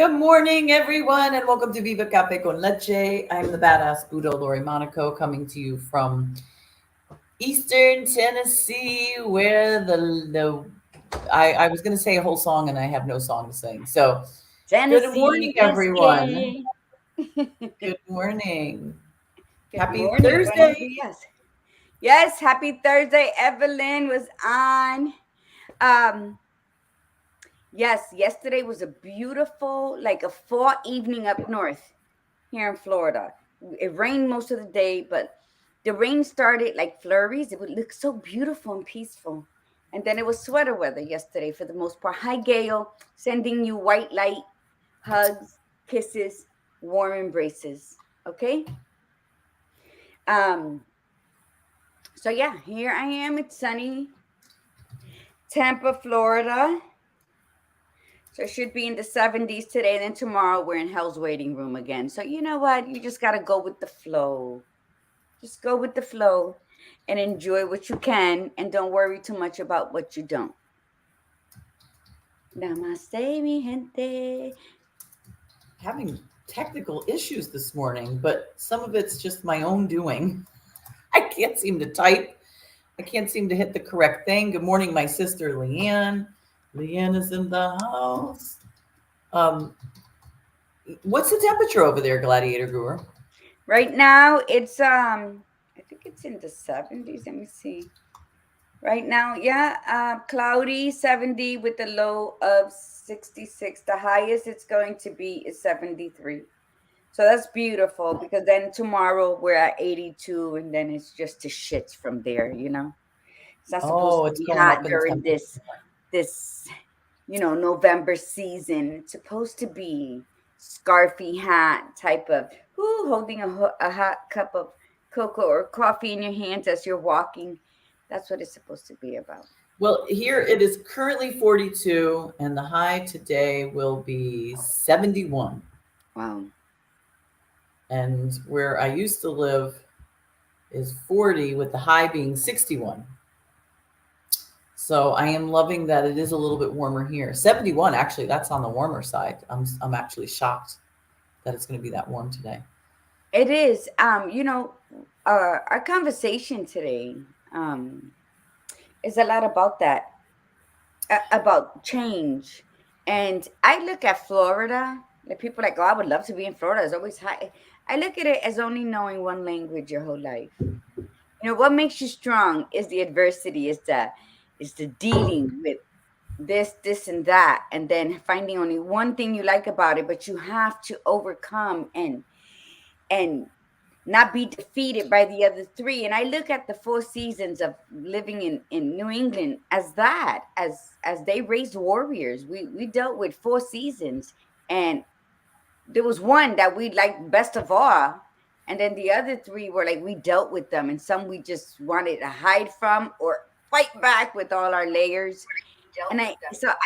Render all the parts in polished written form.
Good morning, everyone, and welcome to Viva Cafe con Leche. I'm the badass Buddha Lori Monaco, coming to you from Eastern Tennessee, where I was going to say a whole song, and I have no song to sing. So, good Tennessee morning, everyone. whiskey. Good morning. Good Happy morning, buenos Thursday. dias. Yes, happy Thursday. Evelyn was on. Um, yes, yesterday was a beautiful, like a fall evening up north here in Florida. It rained most of the day, but the rain started like flurries. It would look so beautiful and peaceful. And then it was sweater weather yesterday for the most part. Hi, Gail, sending you white light, hugs, kisses, warm embraces. Okay. Um. So yeah, here I am. It's sunny Tampa, Florida. So it should be in the 70s today. Then tomorrow we're in hell's waiting room again. So you know what? You just gotta go with the flow. Just go with the flow and enjoy what you can, and don't worry too much about what you don't. Namaste, mi gente. Having technical issues this morning, but some of it's just my own doing. I can't seem to type. I can't seem to hit the correct thing. Good morning, my sister Leanne. Leanne is in the house. Um, what's the temperature over there, Gladiator Brewer? Right now it's I think it's in the 70s. Let me see. Right now, yeah, cloudy 70 with a low of 66. The highest it's going to be is 73. So that's beautiful because then tomorrow we're at 82 and then it's just the shits from there, you know. It's not supposed Oh, to it's be going hot up in during temperature. this November season. It's supposed to be scarfy hat type of holding a hot cup of cocoa or coffee in your hands as you're walking. That's what it's supposed to be about. Well, here it is currently 42, and the high today will be 71. Wow. And where I used to live is 40, with the high being 61. So I am loving that it is a little bit warmer here. 71, actually, that's on the warmer side. I'm actually shocked that it's going to be that warm today. It is. Our conversation today um, is a lot about that, about change. And I look at Florida, like people like, oh, I would love to be in Florida. It's always high. I look at it as only knowing one language your whole life. What makes you strong is the adversity, is the dealing with this and that, and then finding only one thing you like about it, but you have to overcome and not be defeated by the other three. And I look at the 4 seasons of living in New England as that, as they raised warriors. We dealt with 4 seasons, and there was one that we liked best of all. And then the other three were like we dealt with them, and some we just wanted to hide from or fight back with all our layers. And I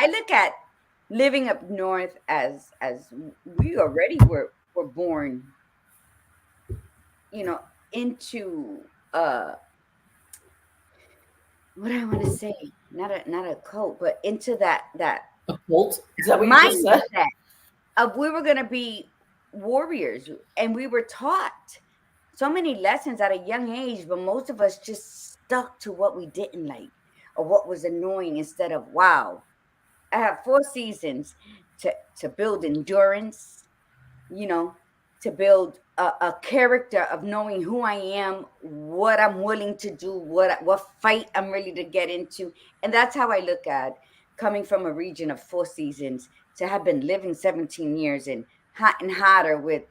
look at living up north as we already were born, you know, into what I want to say, not a cult, but into that A cult? Is that what you just said? mindset of we were going to be warriors, and we were taught so many lessons at a young age, but most of us just stuck to what we didn't like or what was annoying instead of wow. I have 4 seasons to build endurance, you know, to build a character of knowing who I am, what I'm willing to do, what fight I'm ready to get into. And that's how I look at coming from a region of 4 seasons to have been living 17 years and hot and hotter with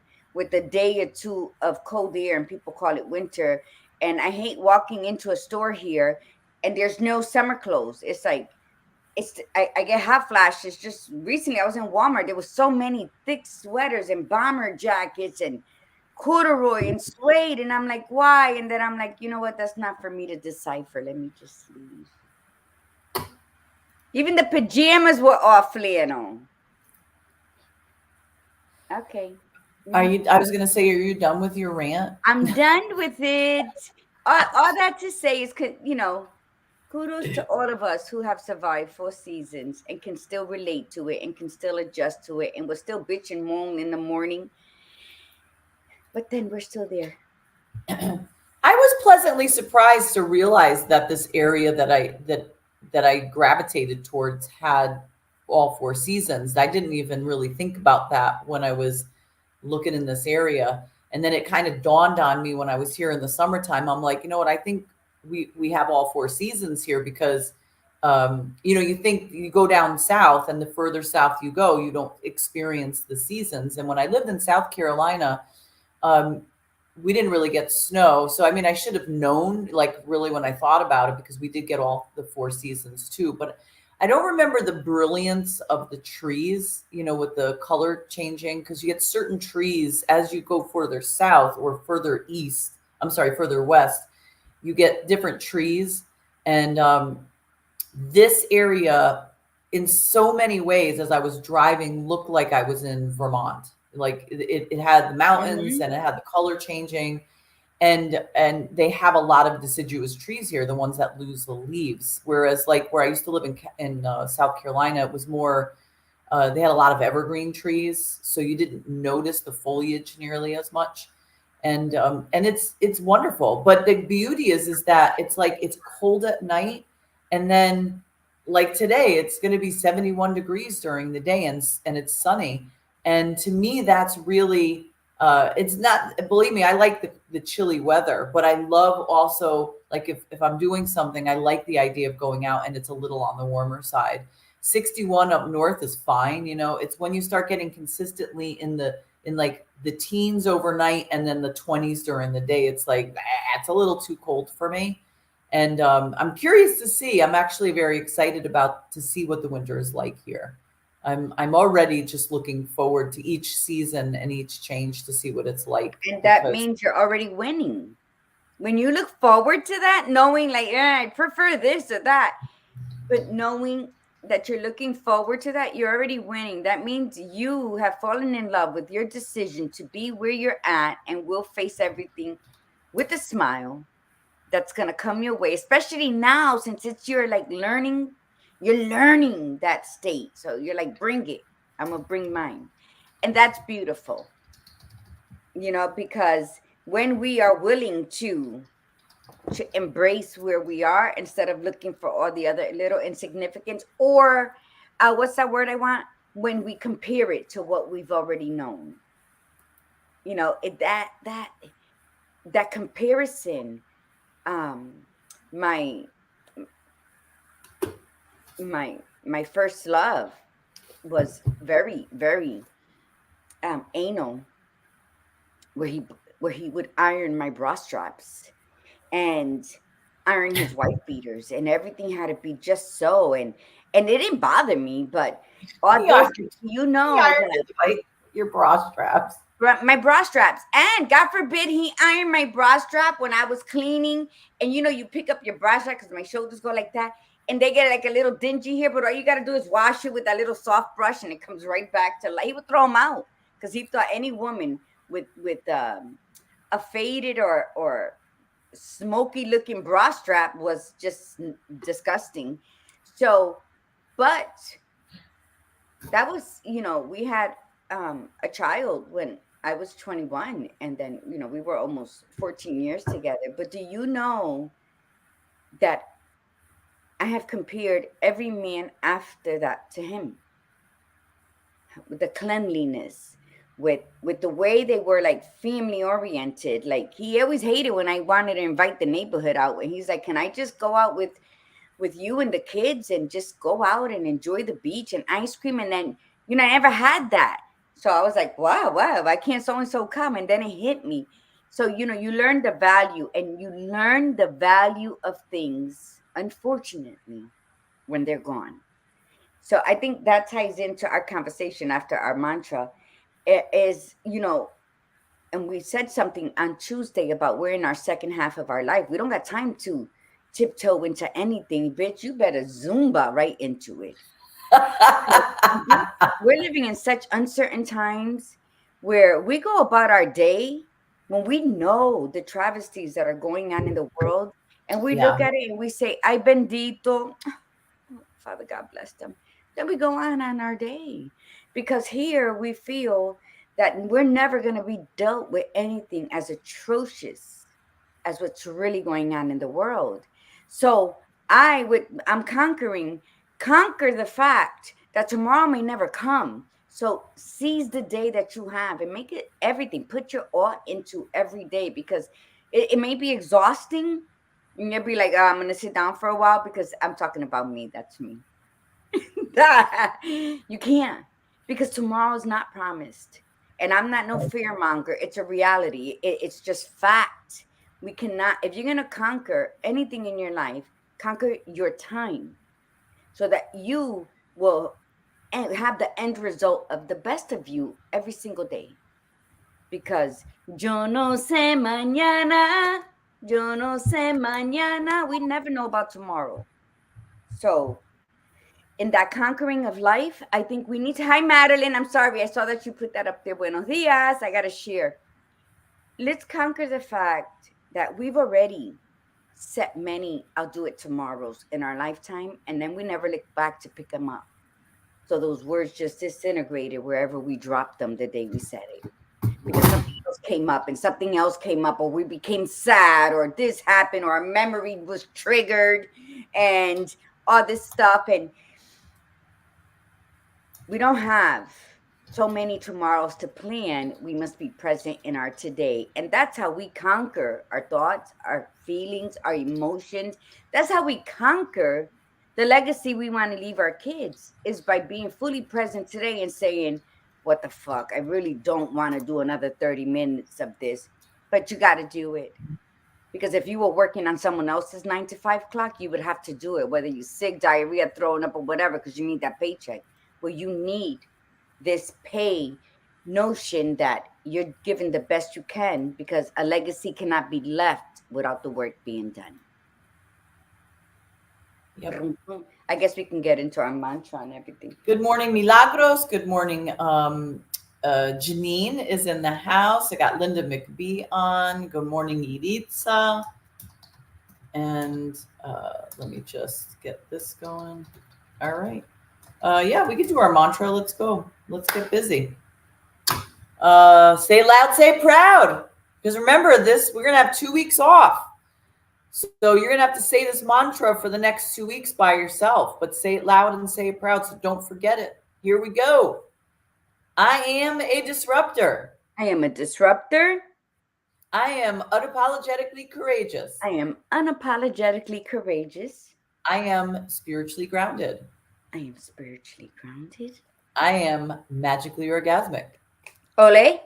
a day or two of cold air, and people call it winter. And I hate walking into a store here and there's no summer clothes. It's like I get hot flashes. Just recently, I was in Walmart. There was so many thick sweaters and bomber jackets and corduroy and suede, and I'm like, why? And then I'm like, you know what? That's not for me to decipher. Let me just leave. Even the pajamas were off flannel. Okay. I was going to say, are you done with your rant? I'm done with it. All that to say is, because Kudos to all of us who have survived 4 seasons and can still relate to it and can still adjust to it and we're still bitch and moan in the morning, but then we're still there. I was pleasantly surprised to realize that this area that I gravitated towards had all four seasons. I didn't even really think about that when I was looking in this area. And then it kind of dawned on me when I was here in the summertime. I'm like, you know what? I think we have all four seasons here because you think you go down south, and the further south you go, you don't experience the seasons. And when I lived in South Carolina, um, we didn't really get snow. So, I mean, I should have known, like, really when I thought about it, because we did get all the four seasons too. But I don't remember the brilliance of the trees, with the color changing, because you get certain trees as you go further south or further east. I'm sorry, further west, you get different trees. And this area, in so many ways, as I was driving, looked like I was in Vermont. Like it had the mountains and it had the color changing, and they have a lot of deciduous trees here, the ones that lose the leaves. Whereas, like, where I used to live in South Carolina, it was more they had a lot of evergreen trees, so you didn't notice the foliage nearly as much. And it's wonderful. But the beauty is that it's like it's cold at night, and then, like, today it's going to be 71 degrees during the day, and it's sunny. And to me, that's really, it's not, believe me, I like the chilly weather, but I love also, like, if I'm doing something, I like the idea of going out and it's a little on the warmer side. 61 up north is fine. It's when you start getting consistently in like the teens overnight and then the 20s during the day, it's like, it's a little too cold for me. And I'm curious to see, I'm actually very excited to see what the winter is like here. I'm already just looking forward to each season and each change to see what it's like. And that means you're already winning. When you look forward to that, knowing like, I prefer this or that, but knowing that you're looking forward to that, you're already winning. That means you have fallen in love with your decision to be where you're at and will face everything with a smile that's going to come your way, especially now since you're like you're learning that state. So you're like, bring it. I'm going to bring mine. And that's beautiful, because when we are willing to embrace where we are instead of looking for all the other little insignificance, or what's that word I want? When we compare it to what we've already known, that comparison. My first love was very, very anal, where he would iron my bra straps and iron his wife beaters, and everything had to be just so, and it didn't bother me, but all those, like your bra straps. My bra straps, and God forbid he ironed my bra strap when I was cleaning. And you pick up your bra strap because my shoulders go like that, and they get like a little dingy here, but all you got to do is wash it with that little soft brush and it comes right back to life. He would throw them out because he thought any woman with a faded or smoky looking bra strap was just disgusting. So, but that was, we had a child when I was 21, and then we were almost 14 years together. But do you know that I have compared every man after that to him, with the cleanliness, with the way they were like family oriented. Like, he always hated when I wanted to invite the neighborhood out, and he's like, can I just go out with you and the kids and just go out and enjoy the beach and ice cream? And then I never had that. So I was like, wow, why can't so-and-so come? And then it hit me. So, you learn the value, and you learn the value of things, unfortunately, when they're gone. So I think that ties into our conversation after our mantra is, and we said something on Tuesday about we're in our second half of our life. We don't got time to tiptoe into anything, bitch. You better Zumba right into it. We're living in such uncertain times where we go about our day when we know the travesties that are going on in the world, And we look Yeah. at it and we say, ay bendito, Father God bless them. Then we go on our day. Because here we feel that we're never going to be dealt with anything as atrocious as what's really going on in the world. So I'm conquer the fact that tomorrow may never come. So seize the day that you have and make it everything. Put your all into every day, because it may be exhausting. And you'll be like, oh, I'm going to sit down for a while, because I'm talking about me. That's me. You can't, because tomorrow is not promised. And I'm not no fear monger. It's a reality. It's just fact. We cannot, if you're going to conquer anything in your life, conquer your time, so that you will have the end result of the best of you every single day. Because yo no sé mañana, yo no sé mañana. We never know about tomorrow. So in that conquering of life, I think we need to. Hi, Madeline. I'm sorry. I saw that you put that up there. Buenos dias. I got to share. Let's conquer the fact that we've already set many I'll do it tomorrows in our lifetime, and then we never look back to pick them up. So those words just disintegrated wherever we dropped them the day we said it. Because something else came up and something else came up, or we became sad, or this happened, or our memory was triggered, and all this stuff. And we don't have so many tomorrows to plan. We must be present in our today. And that's how we conquer our thoughts, our feelings, our emotions. That's how we conquer the legacy we want to leave our kids, is by being fully present today and saying, what the fuck? I really don't want to do another 30 minutes of this, but you got to do it. Because if you were working on someone else's 9 to 5 clock, you would have to do it, whether you're sick, diarrhea, throwing up, or whatever, because you need that paycheck. Well, you need this pay notion that you're giving the best you can, because a legacy cannot be left without the work being done. Yep. I guess we can get into our mantra and everything. Good morning, Milagros. Good morning. Janine is in the house. I got Linda McBee on. Good morning, Iritza. And let me just get this going. All right. Yeah, we can do our mantra. Let's go. Let's get busy. Say loud, say proud. Because remember, we're going to have 2 weeks off. So you're going to have to say this mantra for the next 2 weeks by yourself, but say it loud and say it proud. So don't forget it. Here we go. I am a disruptor. I am a disruptor. I am unapologetically courageous. I am unapologetically courageous. I am spiritually grounded. I am spiritually grounded. I am magically orgasmic. Ole.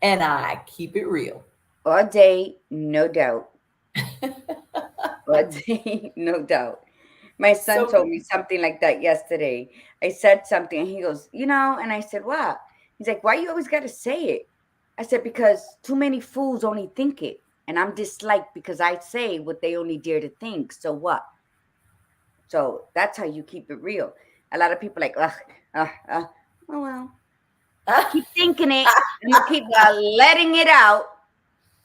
And I keep it real. All day, no doubt. All day, no doubt. My son told me something like that yesterday. I said something and he goes, and I said, what? He's like, why you always got to say it? I said, because too many fools only think it. And I'm disliked because I say what they only dare to think. So what? So that's how you keep it real. A lot of people are like, oh well. Keep thinking it. And you keep letting it out.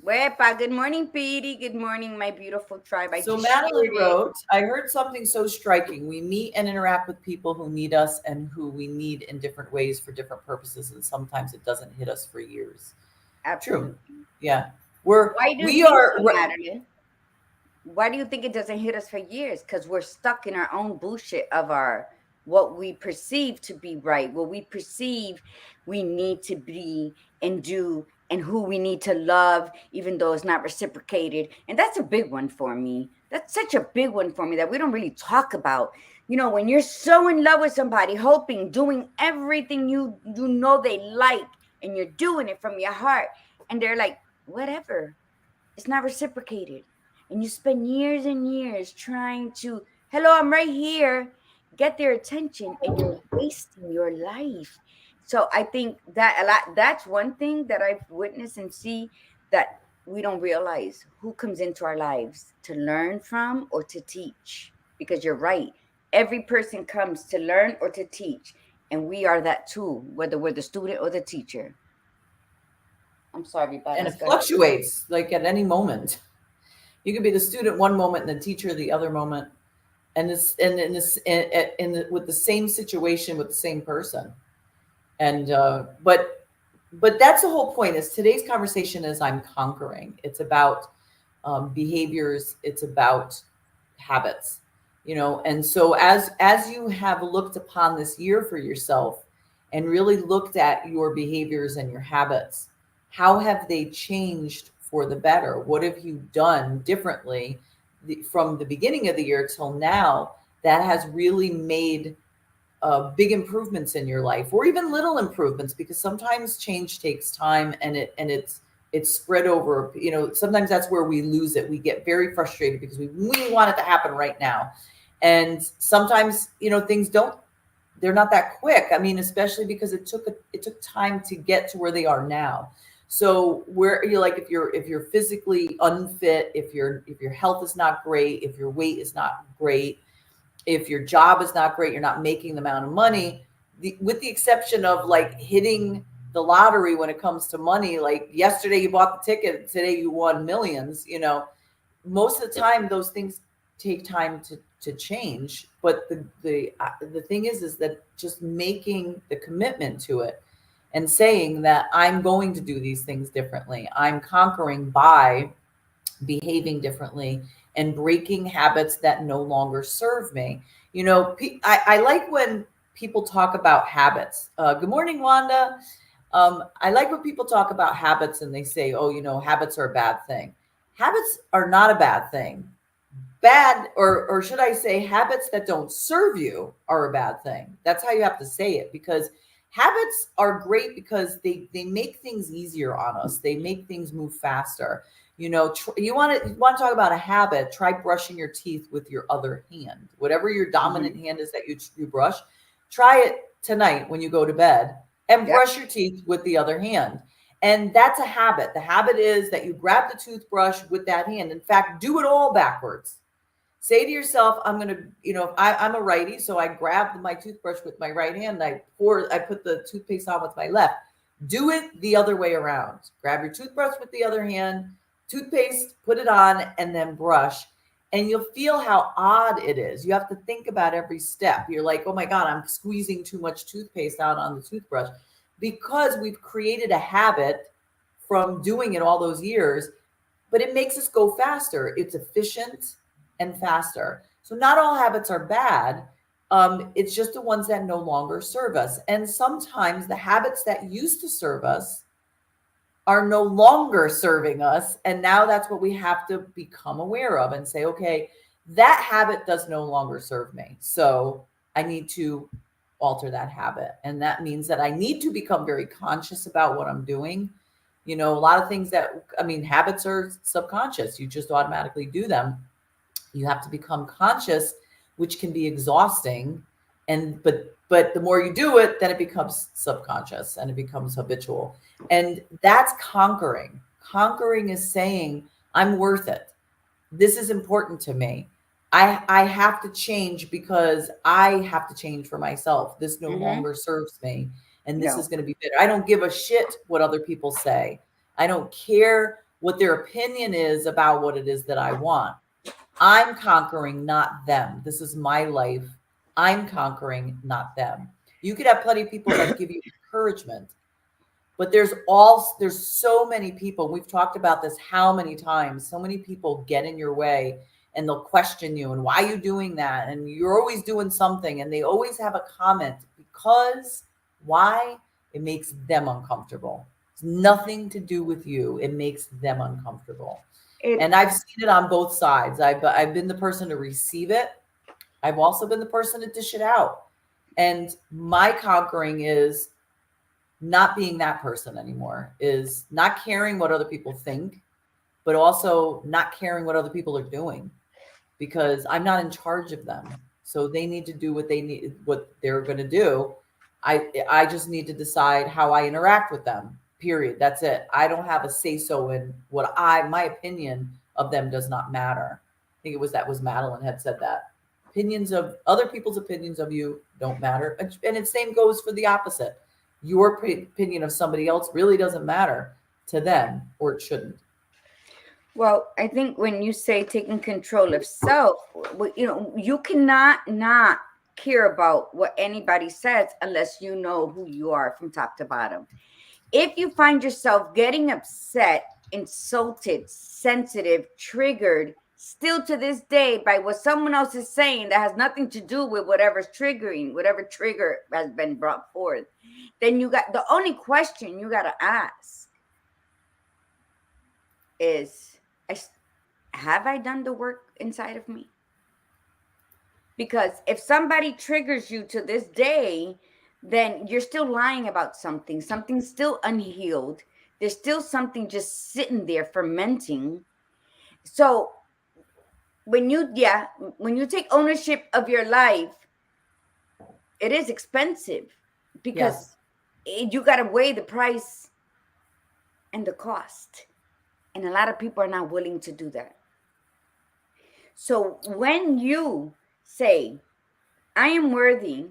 Wepa, good morning, Petey. Good morning, my beautiful tribe. So Madeline wrote, I heard something so striking. We meet and interact with people who need us and who we need in different ways for different purposes. And sometimes it doesn't hit us for years. Absolutely. True. Yeah. Why do you think it doesn't hit us for years? Because we're stuck in our own bullshit of what we perceive to be right, what we perceive we need to be and do, and who we need to love, even though it's not reciprocated. And that's a big one for me. That's such a big one for me that we don't really talk about. When you're so in love with somebody, hoping, doing everything you know they like, and you're doing it from your heart, and they're like, whatever. It's not reciprocated. And you spend years and years trying to, hello, I'm right here, get their attention, and you're wasting your life. So I think that's one thing that I've witnessed and see, that we don't realize who comes into our lives to learn from or to teach. Because you're right. Every person comes to learn or to teach. And we are that too, whether we're the student or the teacher. I'm sorry, but and it fluctuates like at any moment. You could be the student one moment and the teacher the other moment, and this and in this with the same situation with the same person. And but that's the whole point. Is today's conversation is I'm conquering. It's about behaviors. It's about habits. And so as you have looked upon this year for yourself and really looked at your behaviors and your habits, how have they changed for the better? What have you done differently from the beginning of the year till now that has really made big improvements in your life, or even little improvements? Because sometimes change takes time, and it's spread over. Sometimes that's where we lose it. We get very frustrated because we want it to happen right now, and sometimes things don't. They're not that quick. I mean, especially because it took time to get to where they are now. So where you're like, if you're physically unfit, if your health is not great, if your weight is not great, if your job is not great, you're not making the amount of money, with the exception of like hitting the lottery when it comes to money, like yesterday you bought the ticket, today you won millions, most of the time those things take time to change. But the thing is that just making the commitment to it and saying that I'm going to do these things differently. I'm conquering by behaving differently and breaking habits that no longer serve me. I like when people talk about habits. Good morning, Wanda. I like when people talk about habits and they say, oh, habits are a bad thing. Habits are not a bad thing. Bad, or should I say, habits that don't serve you are a bad thing. That's how you have to say it, because habits are great because they make things easier on us. They make things move faster. You want to talk about a habit, try brushing your teeth with your other hand. Whatever your dominant hand is that you brush, try it tonight when you go to bed and brush your teeth with the other hand. And that's a habit. The habit is that you grab the toothbrush with that hand. In fact, do it all backwards. Say to yourself, I'm going to, I'm a righty, so I grab my toothbrush with my right hand. I put the toothpaste on with my left. Do it the other way around. Grab your toothbrush with the other hand, toothpaste, put it on, and then brush. And you'll feel how odd it is. You have to think about every step. You're like, oh my God, I'm squeezing too much toothpaste out on the toothbrush, because we've created a habit from doing it all those years, but it makes us go faster. It's efficient and faster. So not all habits are bad. It's just the ones that no longer serve us. And sometimes the habits that used to serve us are no longer serving us. And now that's what we have to become aware of and say, okay, that habit does no longer serve me. So I need to alter that habit. And that means that I need to become very conscious about what I'm doing. A lot of things habits are subconscious. You just automatically do them. You have to become conscious, which can be exhausting. But the more you do it, then it becomes subconscious and it becomes habitual. And that's conquering. Conquering is saying, I'm worth it. This is important to me. I have to change because I have to change for myself. This no longer serves me. And this is going to be better. I don't give a shit what other people say. I don't care what their opinion is about what it is that I want. I'm conquering, not them. This is my life. I'm conquering, not them. You could have plenty of people that give you encouragement, but there's so many people. We've talked about this how many times. So many people get in your way and they'll question you, and why are you doing that? And you're always doing something, and they always have a comment, because why? It makes them uncomfortable. It's nothing to do with you. It makes them uncomfortable. And I've seen it on both sides. I've been the person to receive it. I've also been the person to dish it out. And my conquering is not being that person anymore, is not caring what other people think, but also not caring what other people are doing, because I'm not in charge of them. So they need to do what they're going to do. I just need to decide how I interact with them. Period. That's it. I don't have a say-so in my opinion of them does not matter. I think that was Madeline had said that. Opinions of other people's opinions of you don't matter. And the same goes for the opposite. Your opinion of somebody else really doesn't matter to them, or it shouldn't. Well, I think when you say taking control of self, you cannot not care about what anybody says unless you know who you are from top to bottom. If you find yourself getting upset, insulted, sensitive, triggered, still to this day by what someone else is saying that has nothing to do with whatever's triggering, whatever trigger has been brought forth, then you got the only question you got to ask is, have I done the work inside of me? Because if somebody triggers you to this day, then you're still lying about something. Something's still unhealed. There's still something just sitting there fermenting. So when you take ownership of your life, it is expensive Yes. because you got to weigh the price and the cost. And a lot of people are not willing to do that. So when you say, I am worthy,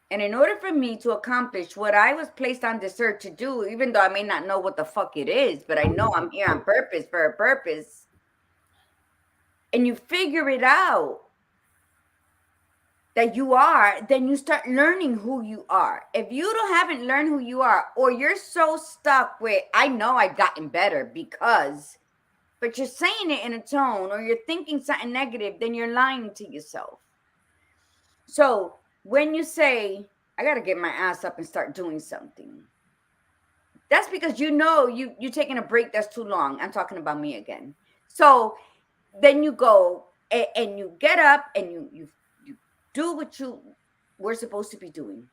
and in order for me to accomplish what I was placed on this earth to do, even though I may not know what the fuck it is, but I know I'm here on purpose for a purpose, and you figure it out that you are, then you start learning who you are. If you haven't learned who you are, or you're so stuck with, I know I've gotten better because, but you're saying it in a tone, or you're thinking something negative, then you're lying to yourself. So when you say, I got to get my ass up and start doing something, that's because you're taking a break that's too long. I'm talking about me again. So then you go and you get up and you do what you were supposed to be doing.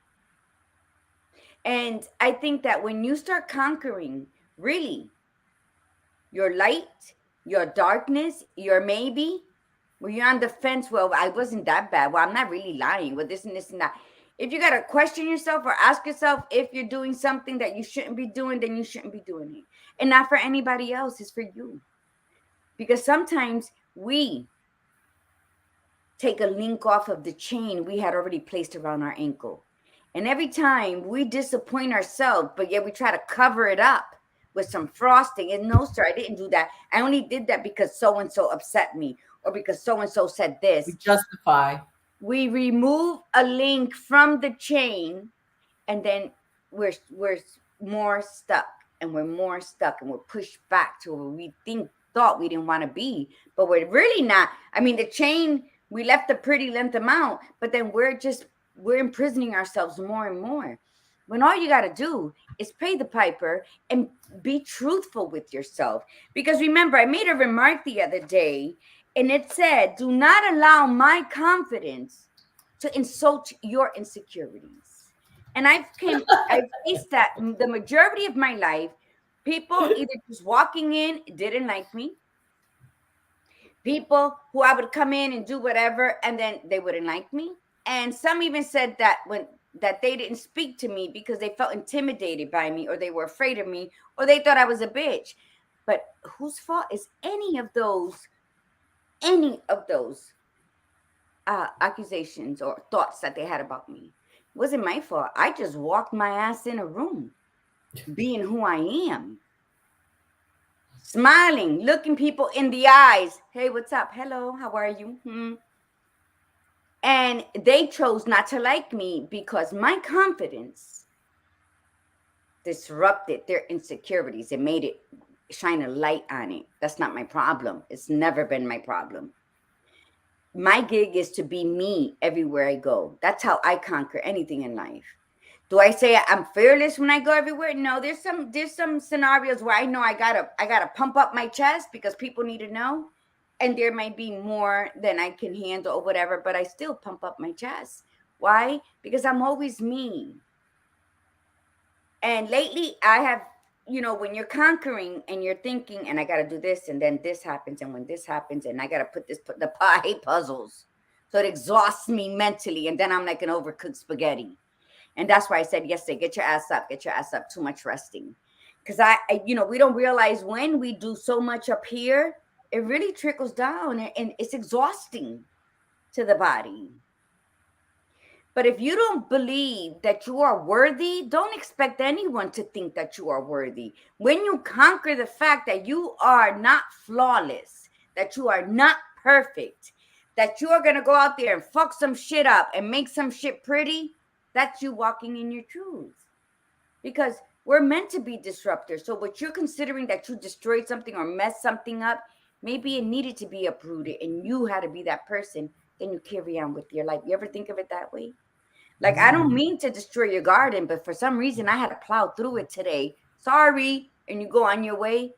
And I think that when you start conquering really your light, your darkness, your maybe, when you're on the fence, well, I wasn't that bad. Well, I'm not really lying. Well, this and this and that. If you got to question yourself or ask yourself if you're doing something that you shouldn't be doing, then you shouldn't be doing it. And not for anybody else, it's for you. Because sometimes we take a link off of the chain we had already placed around our ankle. And every time we disappoint ourselves, but yet we try to cover it up with some frosting. And no, sir, I didn't do that. I only did that because so and so upset me, or because so and so said We this. justify. We remove a link from the chain, and then we're more stuck, and we're more stuck, and we're pushed back to where we thought we didn't want to be, but we're really not. I mean, the chain, we left a pretty length amount, but then we're imprisoning ourselves more and more, when all you got to do is pay the piper and be truthful with yourself. Because remember, I made a remark the other day, and it said, do not allow my confidence to insult your insecurities. And I've faced that the majority of my life. People either just walking in didn't like me. People who I would come in and do whatever, and then they wouldn't like me. And some even said that they didn't speak to me because they felt intimidated by me, or they were afraid of me, or they thought I was a bitch. But whose fault is any of those accusations or thoughts that they had about me? It wasn't my fault. I just walked my ass in a room, being who I am, smiling, looking people in the eyes. Hey, what's up? Hello, how are you? And they chose not to like me because my confidence disrupted their insecurities. It made it shine a light on it. That's not my problem. It's never been my problem. My gig is to be me everywhere I go. That's how I conquer anything in life. Do I say I'm fearless when I go everywhere? No, there's some scenarios where I know I gotta pump up my chest because people need to know, and there might be more than I can handle or whatever, but I still pump up my chest. Why? Because I'm always me. And lately I have, when you're conquering and you're thinking, and I got to do this, and then this happens, and when this happens, and I got to I hate puzzles. So it exhausts me mentally, and then I'm like an overcooked spaghetti. And that's why I said yesterday, get your ass up, too much resting. Because we don't realize when we do so much up here, it really trickles down, and it's exhausting to the body. But if you don't believe that you are worthy, don't expect anyone to think that you are worthy. When you conquer the fact that you are not flawless, that you are not perfect, that you are going to go out there and fuck some shit up and make some shit pretty, that's you walking in your truth. Because we're meant to be disruptors. So what you're considering that you destroyed something or messed something up, maybe it needed to be uprooted and you had to be that person. Then you carry on with your life. You ever think of it that way? Like, I don't mean to destroy your garden, but for some reason I had to plow through it today. Sorry. And you go on your way.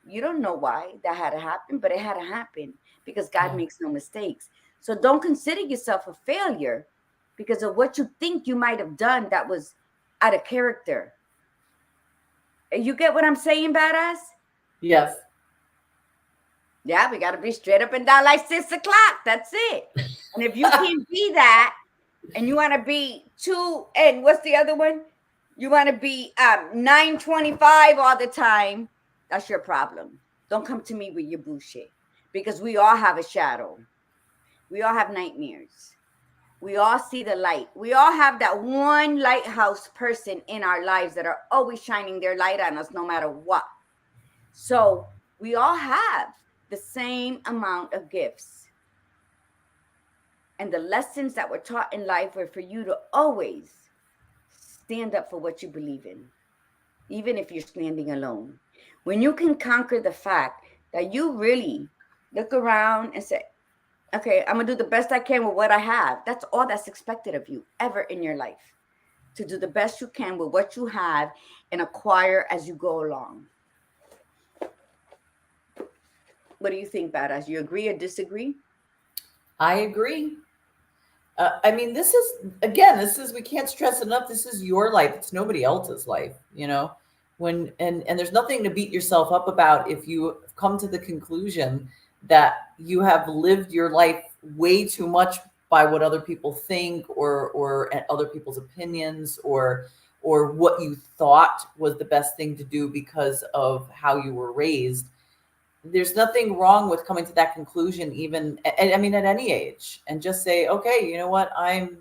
You don't know why that had to happen, but it had to happen because God Yeah. makes no mistakes. So don't consider yourself a failure because of what you think you might have done that was out of character. You get what I'm saying, badass? Yes. Yeah, we got to be straight up and down like 6 o'clock. That's it. And if you can't be that, and you want to be two, and what's the other one? You want to be 925 all the time. That's your problem. Don't come to me with your bullshit because we all have a shadow. We all have nightmares. We all see the light. We all have that one lighthouse person in our lives that are always shining their light on us no matter what. So we all have the same amount of gifts. And the lessons that were taught in life were for you to always stand up for what you believe in, even if you're standing alone. When you can conquer the fact that you really look around and say, okay, I'm going to do the best I can with what I have. That's all that's expected of you ever in your life, to do the best you can with what you have and acquire as you go along. What do you think, Badass? You agree or disagree? I agree. I mean, this is, again, this is, we can't stress enough. This is your life. It's nobody else's life, you know, when, and there's nothing to beat yourself up about if you come to the conclusion that you have lived your life way too much by what other people think or other people's opinions or what you thought was the best thing to do because of how you were raised. There's nothing wrong with coming to that conclusion, even, and I mean, at any age, and just say, okay, you know what, I'm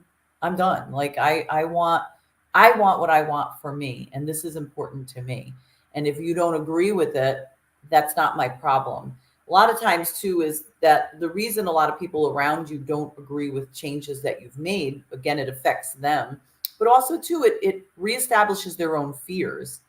done. Like, I want what I want for me, and this is important to me. And if you don't agree with it, that's not my problem. A lot of times too is that the reason a lot of people around you don't agree with changes that you've made, again, it affects them, but also too, it reestablishes their own fears.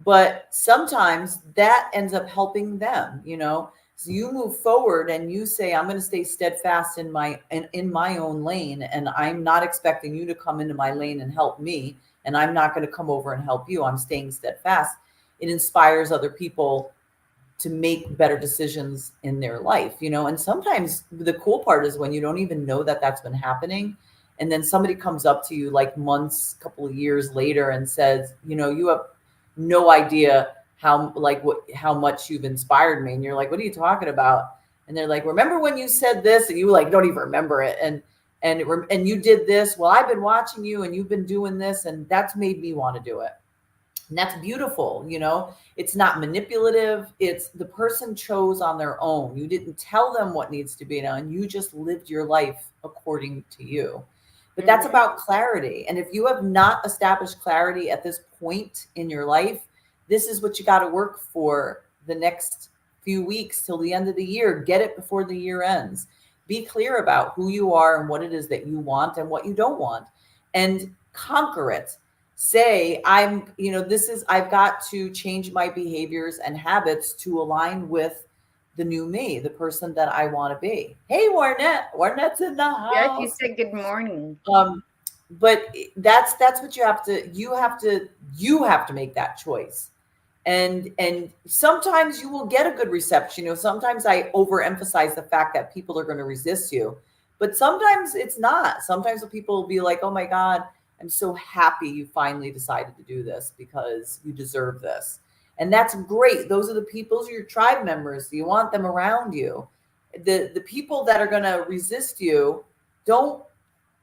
But sometimes that ends up helping them, you know. So you move forward and you say, I'm going to stay steadfast in my own lane, and I'm not expecting you to come into my lane and help me, and I'm not going to come over and help you. I'm staying steadfast. It inspires other people to make better decisions in their life, you know. And sometimes the cool part is when you don't even know that that's been happening, and then somebody comes up to you like months, couple of years later and says, you know, you have no idea how much you've inspired me. And you're like, what are you talking about? And they're like, remember when you said this? And you like don't even remember it. And you did this. Well, I've been watching you and you've been doing this, and that's made me want to do it. And that's beautiful, you know. It's not manipulative. It's the person chose on their own. You didn't tell them what needs to be done. You just lived your life according to you. But that's about clarity. And if you have not established clarity at this point in your life, this is what you got to work for the next few weeks till the end of the year. Get it before the year ends. Be clear about who you are and what it is that you want and what you don't want, and conquer it. Say, I've got to change my behaviors and habits to align with the new me, the person that I want to be. Hey, Warnett. Warnett's in the Yes, you house. said good morning. But that's what you have to make that choice. And sometimes you will get a good reception. You know, sometimes I overemphasize the fact that people are going to resist you, but sometimes it's not. Sometimes the people will be like, oh my God, I'm so happy you finally decided to do this because you deserve this. And that's great. Those are the people, those are your tribe members. You want them around you. The people that are going to resist you, don't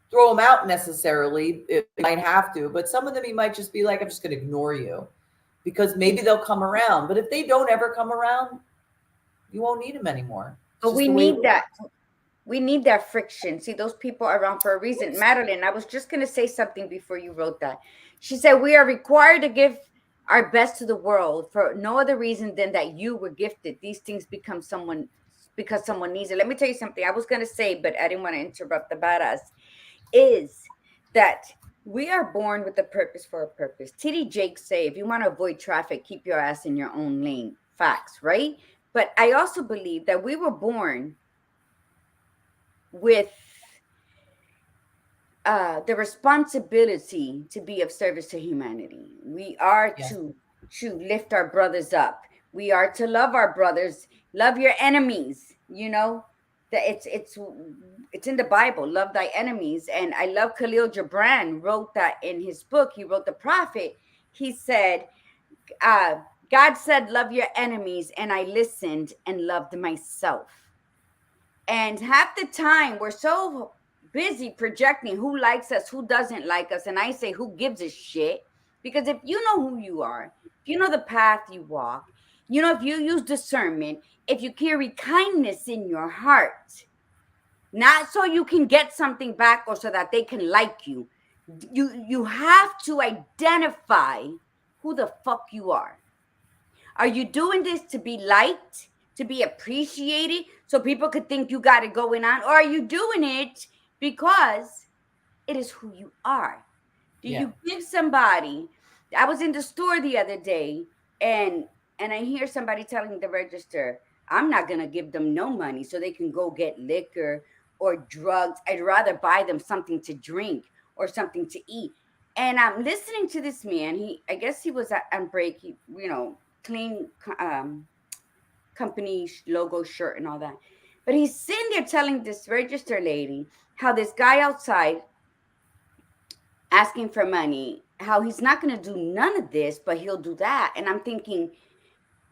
throw them out necessarily. It might have to, but some of them you might just be like, I'm just going to ignore you because maybe they'll come around. But if they don't ever come around, you won't need them anymore. It's But just we the way it need that. works. We need that friction. See, those people are around for a reason. Madeline, I was just going to say something before you wrote that. She said, we are required to give our best to the world for no other reason than that you were gifted. These things become someone because someone needs it. Let me tell you something I was going to say, but I didn't want to interrupt the badass, is that we are born with a purpose for a purpose. TD Jakes say, if you want to avoid traffic, keep your ass in your own lane. Facts, right? But I also believe that we were born with the responsibility to be of service to humanity. We are Yes. to lift our brothers up. We are to love our brothers. Love your enemies. You know that it's in the Bible. Love thy enemies. And I love Khalil Gibran wrote that in his book. He wrote the Prophet. He said, uh, "God said, love your enemies," and I listened and loved myself. And half the time we're so busy projecting who likes us, who doesn't like us. And I say, who gives a shit? Because if you know who you are, if you know the path you walk, you know, if you use discernment, if you carry kindness in your heart, not so you can get something back or so that they can like you. You have to identify who the fuck you are. Are you doing this to be liked, to be appreciated, so people could think you got it going on? Or are you doing it because it is who you are? Do Yeah. you give somebody? I was in the store the other day and I hear somebody telling the register, I'm not going to give them no money so they can go get liquor or drugs. I'd rather buy them something to drink or something to eat. And I'm listening to this man. I guess he was on break. He, clean company logo shirt and all that. But he's sitting there telling this register lady how this guy outside asking for money, how he's not going to do none of this, but he'll do that. And I'm thinking,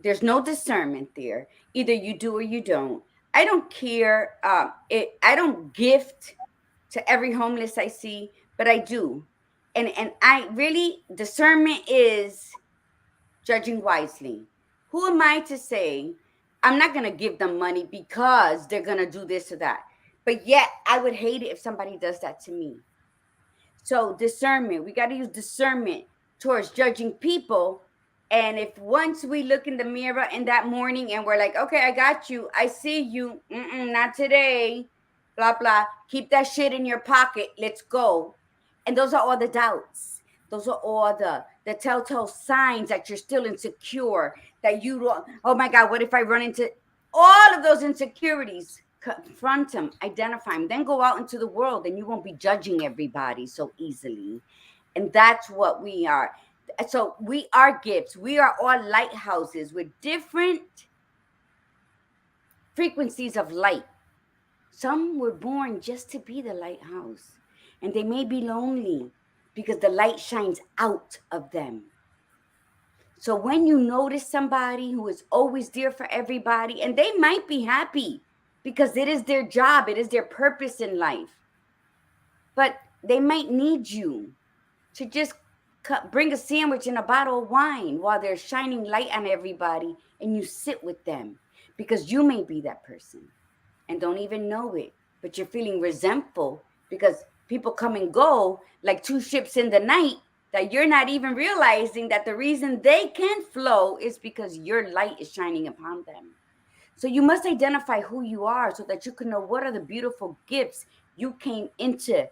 there's no discernment there. Either you do or you don't. I don't care. I don't gift to every homeless I see, but I do. And I really, discernment is judging wisely. Who am I to say I'm not going to give them money because they're going to do this or that? But yet, I would hate it if somebody does that to me. So, discernment, we got to use discernment towards judging people. And if once we look in the mirror in that morning and we're like, okay, I got you, I see you, not today, blah, blah, keep that shit in your pocket, let's go. And those are all the doubts. Those are all the telltale signs that you're still insecure, that you don't, oh my God, what if I run into all of those insecurities? Confront them, identify them, then go out into the world and you won't be judging everybody so easily. And that's what we are. So we are gifts. We are all lighthouses with different frequencies of light. Some were born just to be the lighthouse, and they may be lonely because the light shines out of them. So when you notice somebody who is always there for everybody, and they might be happy because it is their job, it is their purpose in life, but they might need you to just bring a sandwich and a bottle of wine while they're shining light on everybody, and you sit with them because you may be that person and don't even know it, but you're feeling resentful because people come and go like two ships in the night, that you're not even realizing that the reason they can flow is because your light is shining upon them. So you must identify who you are so that you can know what are the beautiful gifts you came into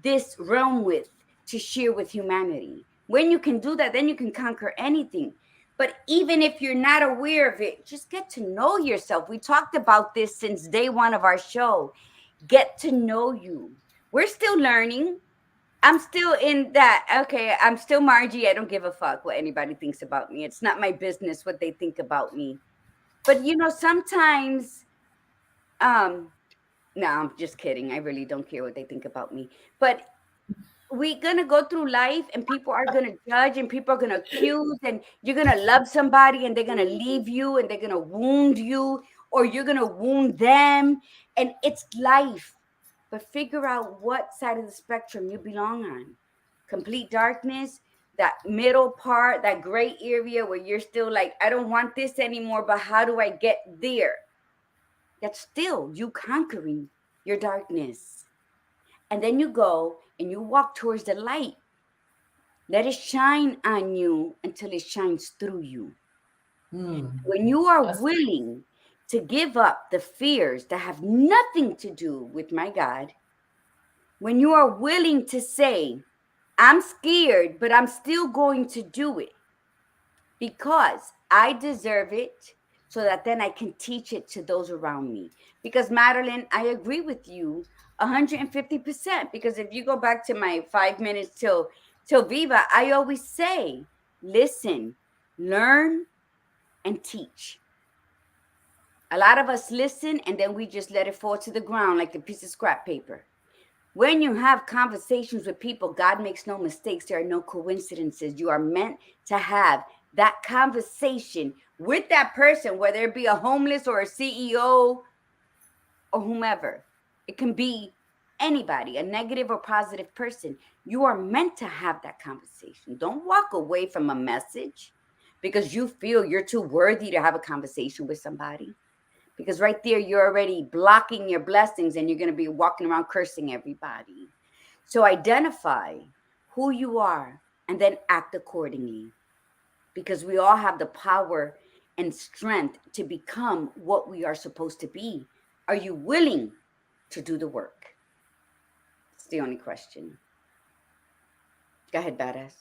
this realm with to share with humanity. When you can do that, then you can conquer anything. But even if you're not aware of it, just get to know yourself. We talked about this since day one of our show. Get to know you. We're still learning. I'm still in that. Okay, I'm still Margie. I don't give a fuck what anybody thinks about me. It's not my business what they think about me. But sometimes, no, I'm just kidding. I really don't care what they think about me. But we're gonna go through life and people are gonna judge and people are gonna accuse, and you're gonna love somebody and they're gonna leave you and they're gonna wound you, or you're gonna wound them, and it's life. But figure out what side of the spectrum you belong on. Complete darkness, that middle part, that gray area where you're still like, I don't want this anymore, but how do I get there? That's still you conquering your darkness. And then you go and you walk towards the light. Let it shine on you until it shines through you. When you are Yes. willing to give up the fears that have nothing to do with my God, when you are willing to say, I'm scared, but I'm still going to do it because I deserve it, so that then I can teach it to those around me. Because Madeline, I agree with you 150%. Because if you go back to my 5 minutes till Viva, I always say, listen, learn, and teach. A lot of us listen and then we just let it fall to the ground like a piece of scrap paper. When you have conversations with people, God makes no mistakes. There are no coincidences. You are meant to have that conversation with that person, whether it be a homeless or a CEO or whomever. It can be anybody, a negative or positive person. You are meant to have that conversation. Don't walk away from a message because you feel you're too worthy to have a conversation with somebody. Because right there, you're already blocking your blessings and you're going to be walking around cursing everybody. So identify who you are and then act accordingly, because we all have the power and strength to become what we are supposed to be. Are you willing to do the work? It's the only question. Go ahead, badass.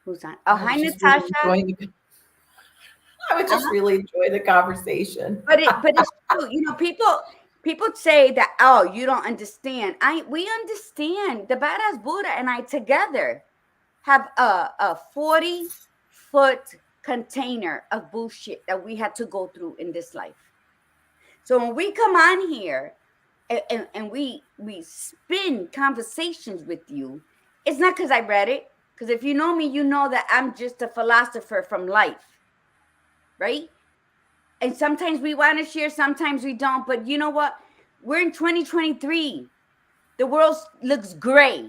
Who's on? Oh, I hi, was just really Natasha. enjoying I would just really enjoy the conversation. But it's true. People say that, oh, you don't understand. We understand. The badass Buddha and I together have a 40-foot container of bullshit that we had to go through in this life. So when we come on here and we spin conversations with you, it's not because I read it. Because if you know me, you know that I'm just a philosopher from life, right? And sometimes we want to share, sometimes we don't. But you know what? We're in 2023. The world looks gray.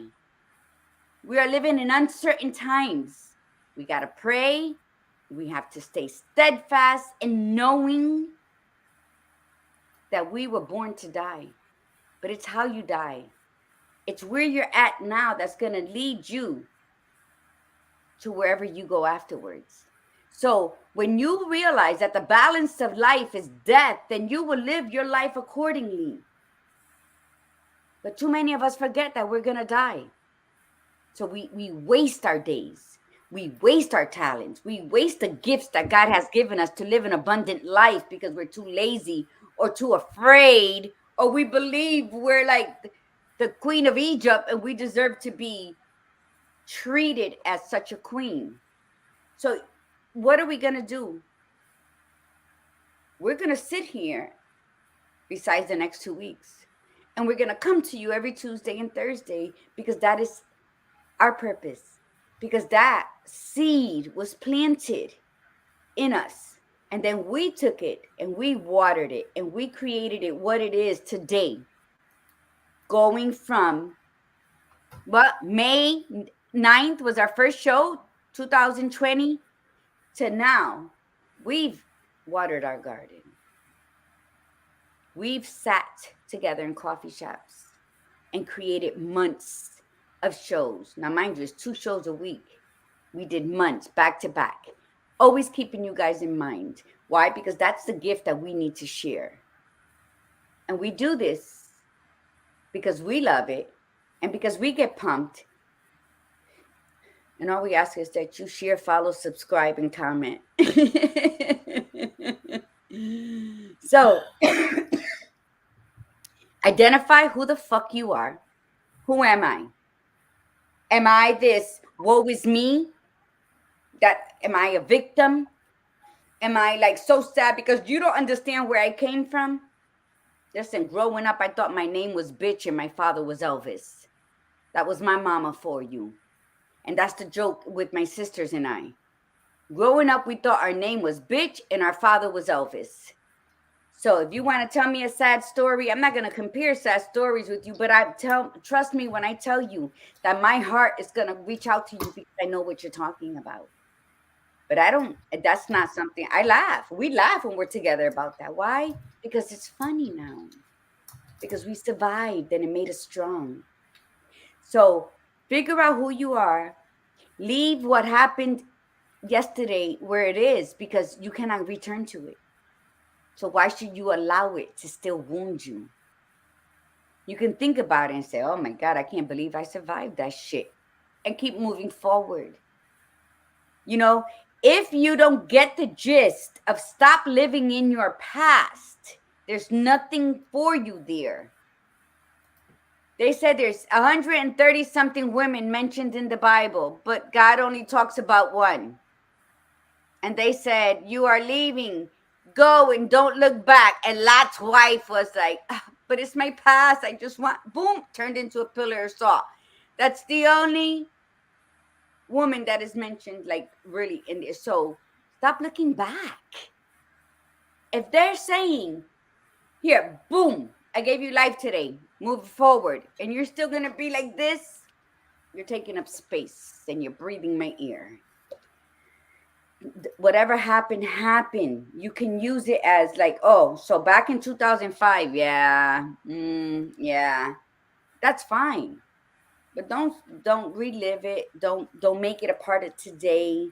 We are living in uncertain times. We got to pray. We have to stay steadfast in knowing that we were born to die. But it's how you die. It's where you're at now that's going to lead you to wherever you go afterwards. So when you realize that the balance of life is death, then you will live your life accordingly. But too many of us forget that we're going to die. So we waste our days. We waste our talents. We waste the gifts that God has given us to live an abundant life because we're too lazy or too afraid, or we believe we're like the queen of Egypt and we deserve to be treated as such a queen. So what are we going to do? We're going to sit here besides the next 2 weeks. And we're going to come to you every Tuesday and Thursday because that is our purpose. Because that seed was planted in us. And then we took it and we watered it and we created it what it is today. Going from May 9th was our first show, 2020, to now. We've watered our garden. We've sat together in coffee shops and created months of shows. Now, mind you, it's 2 shows a week. We did months back to back, always keeping you guys in mind. Why? Because that's the gift that we need to share. And we do this because we love it and because we get pumped. And all we ask is that you share, follow, subscribe, and comment. So identify who the fuck you are. Who am I? Am I this woe is me? Am I a victim? Am I like so sad because you don't understand where I came from? Listen, growing up, I thought my name was Bitch and my father was Elvis. That was my mama for you. And that's the joke with my sisters and I. Growing up, we thought our name was Bitch and our father was Elvis. So if you want to tell me a sad story, I'm not going to compare sad stories with you, but trust me when I tell you that my heart is going to reach out to you because I know what you're talking about. But that's not something I laugh. We laugh when we're together about that. Why? Because it's funny now. because we survived and it made us strong. So figure out who you are. Leave what happened yesterday where it is because you cannot return to it. So why should you allow it to still wound you? You can think about it and say, oh my God, I can't believe I survived that shit. And keep moving forward. You know, if you don't get the gist of stop living in your past, there's nothing for you there. They said there's 130 something women mentioned in the Bible, but God only talks about one. And they said, you are leaving, go and don't look back. And Lot's wife was like, but it's my past. I just want, boom, turned into a pillar of salt. That's the only woman that is mentioned, like really in there. So stop looking back. If they're saying, here, boom, I gave you life today, move forward, and you're still going to be like this, you're taking up space and you're breathing my ear. Whatever happened happened. You can use it as like, oh, so back in 2005, yeah, yeah, that's fine, but don't relive it. Don't make it a part of today,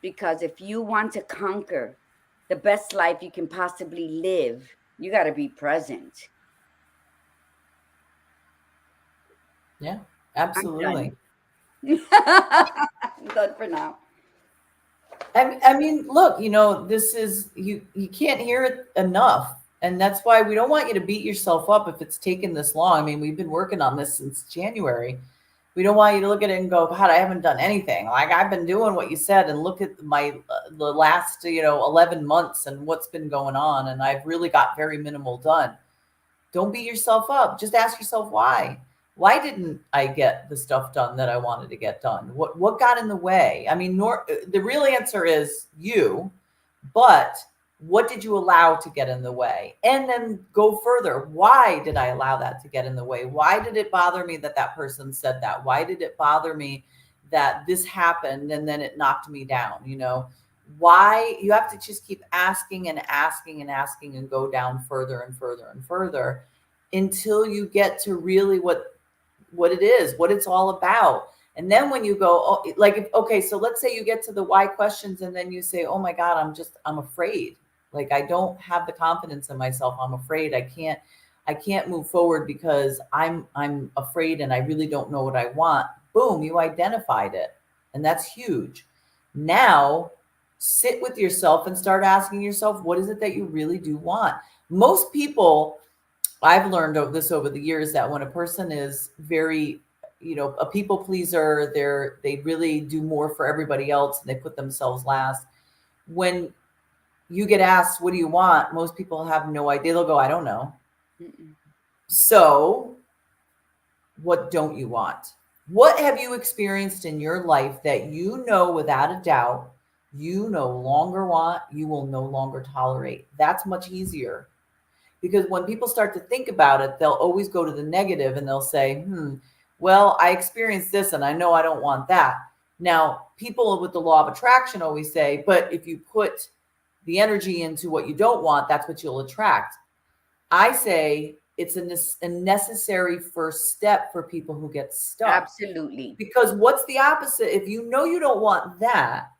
because if you want to conquer the best life you can possibly live, you got to be present. Yeah, I'm done. absolutely. I'm done for now. I mean, look, this is you can't hear it enough. And that's why we don't want you to beat yourself up if it's taken this long. I mean, we've been working on this since January. We don't want you to look at it and go, God, I haven't done anything. Like I've been doing what you said, and look at my the last 11 months and what's been going on, and I've really got very minimal done. Don't beat yourself up. Just ask yourself why. Why didn't I get the stuff done that I wanted to get done? What got in the way? I mean, the real answer is you, but what did you allow to get in the way? And then go further. Why did I allow that to get in the way? Why did it bother me that that person said that? Why did it bother me that this happened and then it knocked me down? Why? You have to just keep asking and asking and asking and go down further and further and further until you get to really what it is, what it's all about. And then when you go, oh, like, okay, so let's say you get to the why questions and then you say, oh my God, I'm afraid. Like, I don't have the confidence in myself. I'm afraid I can't move forward because I'm afraid and I really don't know what I want. Boom, you identified it. And that's huge. Now sit with yourself and start asking yourself, what is it that you really do want? Most people, I've learned this over the years, that when a person is very, a people pleaser, they really do more for everybody else and they put themselves last. When you get asked, what do you want? Most people have no idea. They'll go, I don't know. Mm-mm. So what don't you want? What have you experienced in your life that you know without a doubt you no longer want, you will no longer tolerate? That's much easier. Because when people start to think about it, they'll always go to the negative and they'll say, well, I experienced this and I know I don't want that. Now, people with the law of attraction always say, but if you put the energy into what you don't want, that's what you'll attract. I say it's a necessary first step for people who get stuck. Absolutely. Because what's the opposite? If you know you don't want that,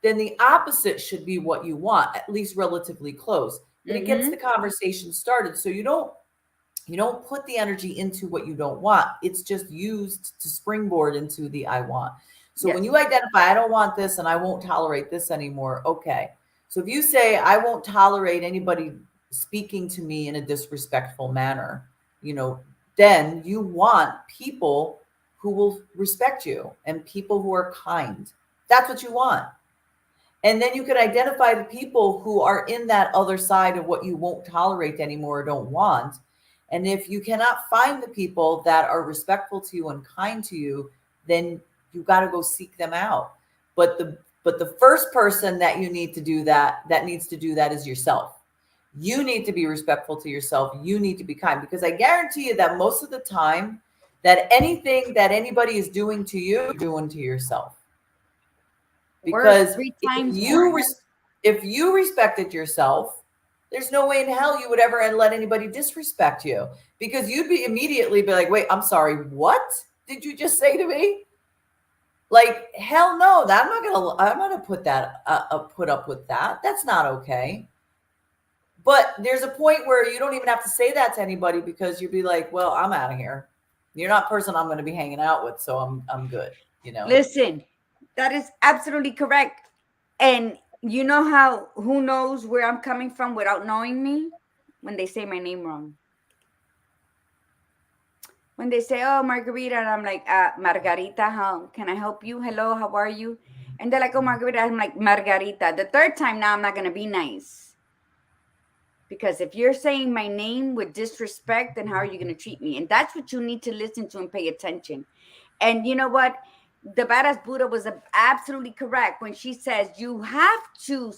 then the opposite should be what you want, at least relatively close. But it gets the conversation started. So you don't put the energy into what you don't want. It's just used to springboard into the I want. So Yes. when you identify, I don't want this and I won't tolerate this anymore. Okay. So if you say, I won't tolerate anybody speaking to me in a disrespectful manner, then you want people who will respect you and people who are kind. That's what you want. And then you can identify the people who are in that other side of what you won't tolerate anymore or don't want. And if you cannot find the people that are respectful to you and kind to you, then you got to go seek them out. But the first person that you need to do that needs to do that is yourself. You need to be respectful to yourself. You need to be kind, because I guarantee you that most of the time that anything that anybody is doing to you, you're doing to yourself. Worth Because three if times more. you respected yourself, There's no way in hell you would ever let anybody disrespect you, because you'd be immediately be like, wait, I'm sorry, what did you just say to me? Like, hell no, I'm not gonna put up with that. That's not okay. But there's a point where you don't even have to say that to anybody, because you'd be like, well, I'm out of here. You're not a person I'm going to be hanging out with, so I'm good, you know. Listen, that is absolutely correct. And you know how, who knows where I'm coming from without knowing me? When they say my name wrong. When they say, oh, Margarita, and I'm like, Margarita, how can I help you? Hello, how are you? And they're like, oh, Margarita. I'm like, Margarita. The third time now, I'm not going to be nice. Because if you're saying my name with disrespect, then how are you going to treat me? And that's what you need to listen to and pay attention. And you know what? The badass Buddha was absolutely correct when she says you have to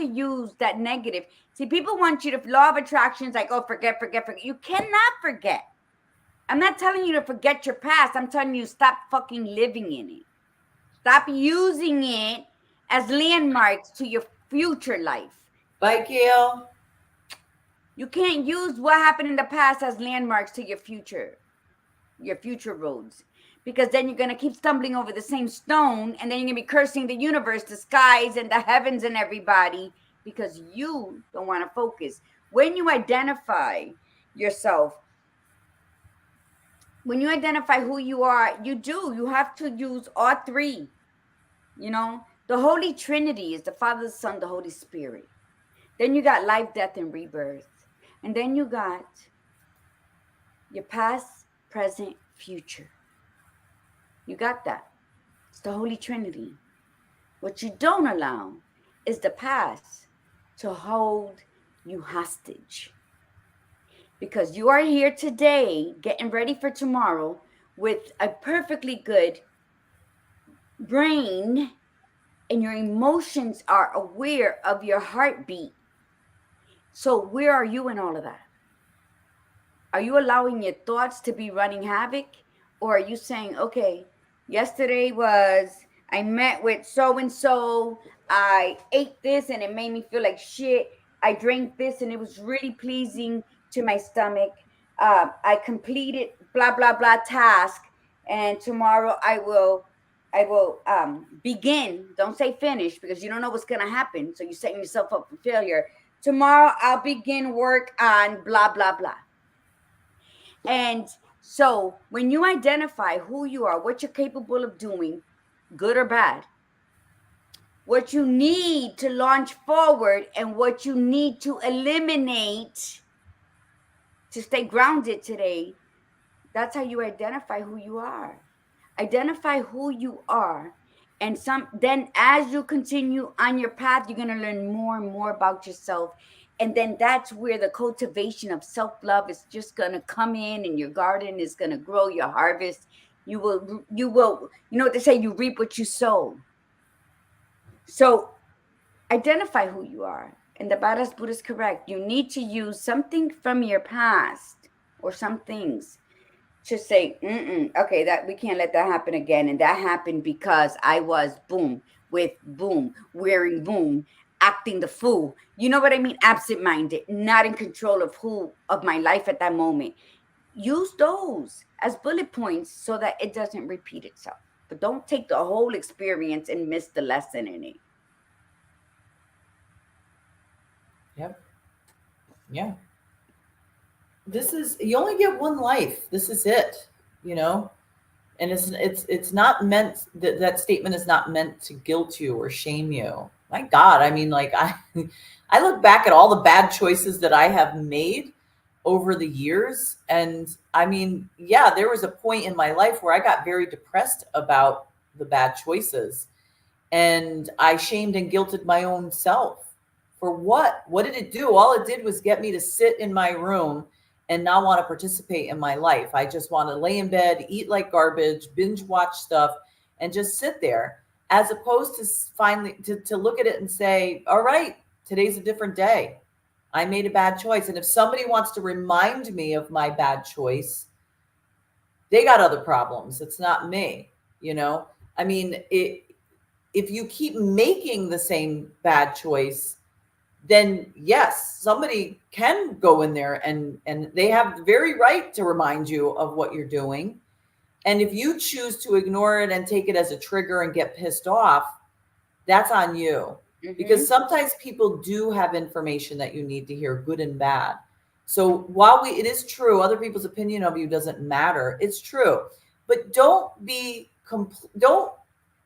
use that negative. See, people want you to, law of attraction is like, oh, forget. You cannot forget. I'm not telling you to forget your past. I'm telling you, stop fucking living in it. Stop using it as landmarks to your future life. Bye, Gail. You can't use what happened in the past as landmarks to your future roads. Because then you're going to keep stumbling over the same stone, and then you're going to be cursing the universe, the skies, and the heavens, and everybody, because you don't want to focus. When you identify yourself, when you identify who you are, you have to use all three. You know, the Holy Trinity is the Father, the Son, the Holy Spirit. Then you got life, death, and rebirth. And then you got your past, present, future. You got that. It's the Holy Trinity. What you don't allow is the past to hold you hostage. Because you are here today, getting ready for tomorrow with a perfectly good brain, and your emotions are aware of your heartbeat. So where are you in all of that? Are you allowing your thoughts to be running havoc? Or are you saying, okay, yesterday was, I met with so-and-so, I ate this and it made me feel like shit. I drank this and it was really pleasing to my stomach. I completed blah, blah, blah task. And tomorrow I will begin. Don't say finish, because you don't know what's going to happen. So you're setting yourself up for failure. Tomorrow I'll begin work on blah, blah, blah. And so when you identify who you are, what you're capable of doing, good or bad, what you need to launch forward and what you need to eliminate to stay grounded today, that's how you identify who you are. Identify who you are. And then as you continue on your path, you're going to learn more and more about yourself. And then that's where the cultivation of self-love is just going to come in, and your garden is going to grow, your harvest. You will, you know what they say, you reap what you sow. So identify who you are. And the Badass Buddha is correct. You need to use something from your past or some things to say, okay, that we can't let that happen again. And that happened because I was boom, wearing boom, acting the fool. You know what I mean? Absent-minded, not in control of my life at that moment. Use those as bullet points so that it doesn't repeat itself. But don't take the whole experience and miss the lesson in it. Yep. Yeah. You only get one life. This is it, you know? And it's not meant, that statement is not meant to guilt you or shame you. My God. I mean, like I look back at all the bad choices that I have made over the years. And I mean, yeah, there was a point in my life where I got very depressed about the bad choices, and I shamed and guilted my own self. For what? What did it do? All it did was get me to sit in my room and not want to participate in my life. I just want to lay in bed, eat like garbage, binge watch stuff, and just sit there, as opposed to finally to look at it and say, all right, today's a different day. I made a bad choice. And if somebody wants to remind me of my bad choice, they got other problems. It's not me, you know? I mean, if you keep making the same bad choice, then yes, somebody can go in there and they have the very right to remind you of what you're doing. And if you choose to ignore it and take it as a trigger and get pissed off, that's on you. Because sometimes people do have information that you need to hear, good and bad. So while it is true, other people's opinion of you doesn't matter. It's true, but don't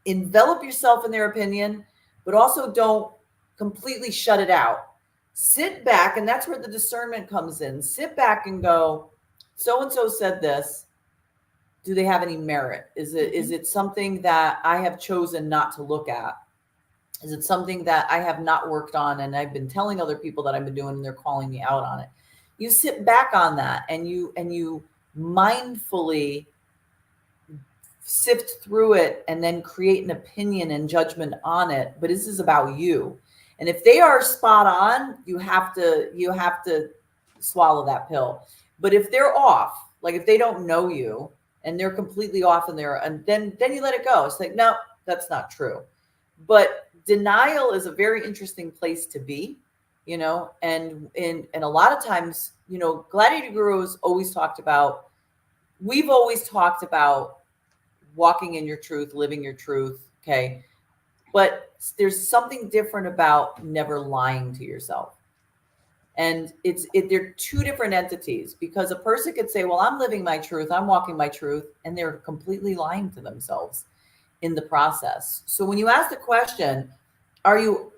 envelop yourself in their opinion, but also don't completely shut it out. Sit back, and that's where the discernment comes in. Sit back and go, so and so said this. Do they have any merit? Is it something that I have chosen not to look at? Is it something that I have not worked on and I've been telling other people that I've been doing and they're calling me out on it? You sit back on that and you mindfully sift through it and then create an opinion and judgment on it. But this is about you. And if they are spot on, you have to swallow that pill. But if they're off, like if they don't know you and they're completely off in there, and then you let it go. It's like, no, that's not true. But denial is a very interesting place to be, and a lot of times, Gladiator Gurus we've always talked about walking in your truth, living your truth. Okay. But there's something different about never lying to yourself. And they're two different entities, because a person could say, well, I'm living my truth, I'm walking my truth, and they're completely lying to themselves in the process. So when you ask the question, are you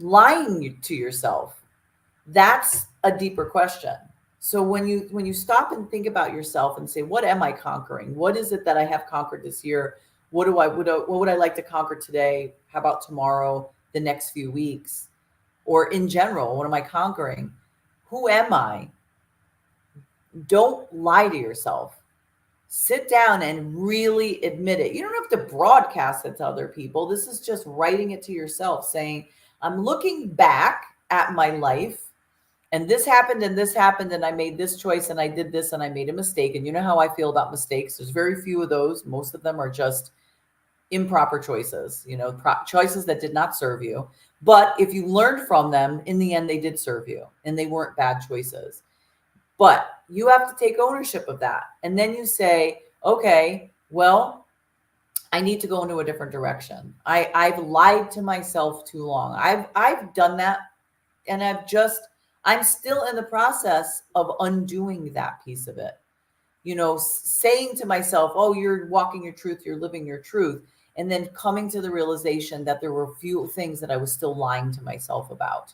lying to yourself? That's a deeper question. So when you stop and think about yourself and say, what am I conquering? What is it that I have conquered this year? What would I like to conquer today? How about tomorrow, the next few weeks? Or in general, what am I conquering? Who am I? Don't lie to yourself. Sit down and really admit it. You don't have to broadcast it to other people. This is just writing it to yourself, saying, I'm looking back at my life, and this happened and I made this choice and I did this and I made a mistake. And you know how I feel about mistakes. There's very few of those. Most of them are just improper choices, choices that did not serve you. But if you learned from them, in the end, they did serve you and they weren't bad choices. But you have to take ownership of that. And then you say, okay, well, I need to go into a different direction. I've lied to myself too long. I've done that. And I'm still in the process of undoing that piece of it. Saying to myself, oh, you're walking your truth, you're living your truth. And then coming to the realization that there were a few things that I was still lying to myself about.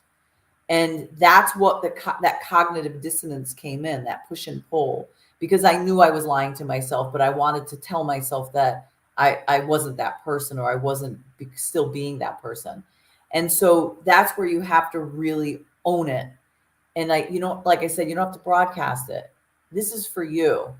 And that's what that cognitive dissonance came in, that push and pull, because I knew I was lying to myself, but I wanted to tell myself that I wasn't that person, or I wasn't still being that person. And so that's where you have to really own it. And like I said, you don't have to broadcast it. This is for you.